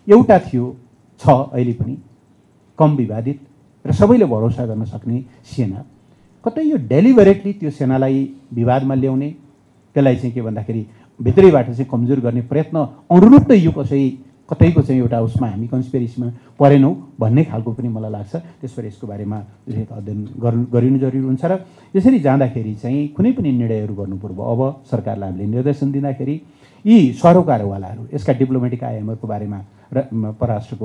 G: एउटा थियो, छ अहिले पनि कम विवादित र सबैले भरोसा गर्न सक्ने सेना। कतै यो डेलिभरेटली त्यो सेनालाई विवादमा ल्याउने, त्यसलाई चाहिँ के भन्दाखेरि भित्रैबाट चाहिँ कमजोर गर्ने प्रयत्न अनुरूप त यो कतैको चाहिँ एउटा उसमा हामी कन्स्पिरेसीमा परेनौँ भन्ने खालको पनि मलाई लाग्छ। त्यसपछि यसको बारेमा अध्ययन गरिनु जरुरी हुन्छ। र यसरी जाँदाखेरि चाहिँ कुनै पनि निर्णयहरू गर्नु पूर्व अब सरकारलाई हामीले निर्देशन दिँदाखेरि यी सरोकारवालाहरू, यसका डिप्लोमेटिक आयामहरूको बारेमा र परराष्ट्रको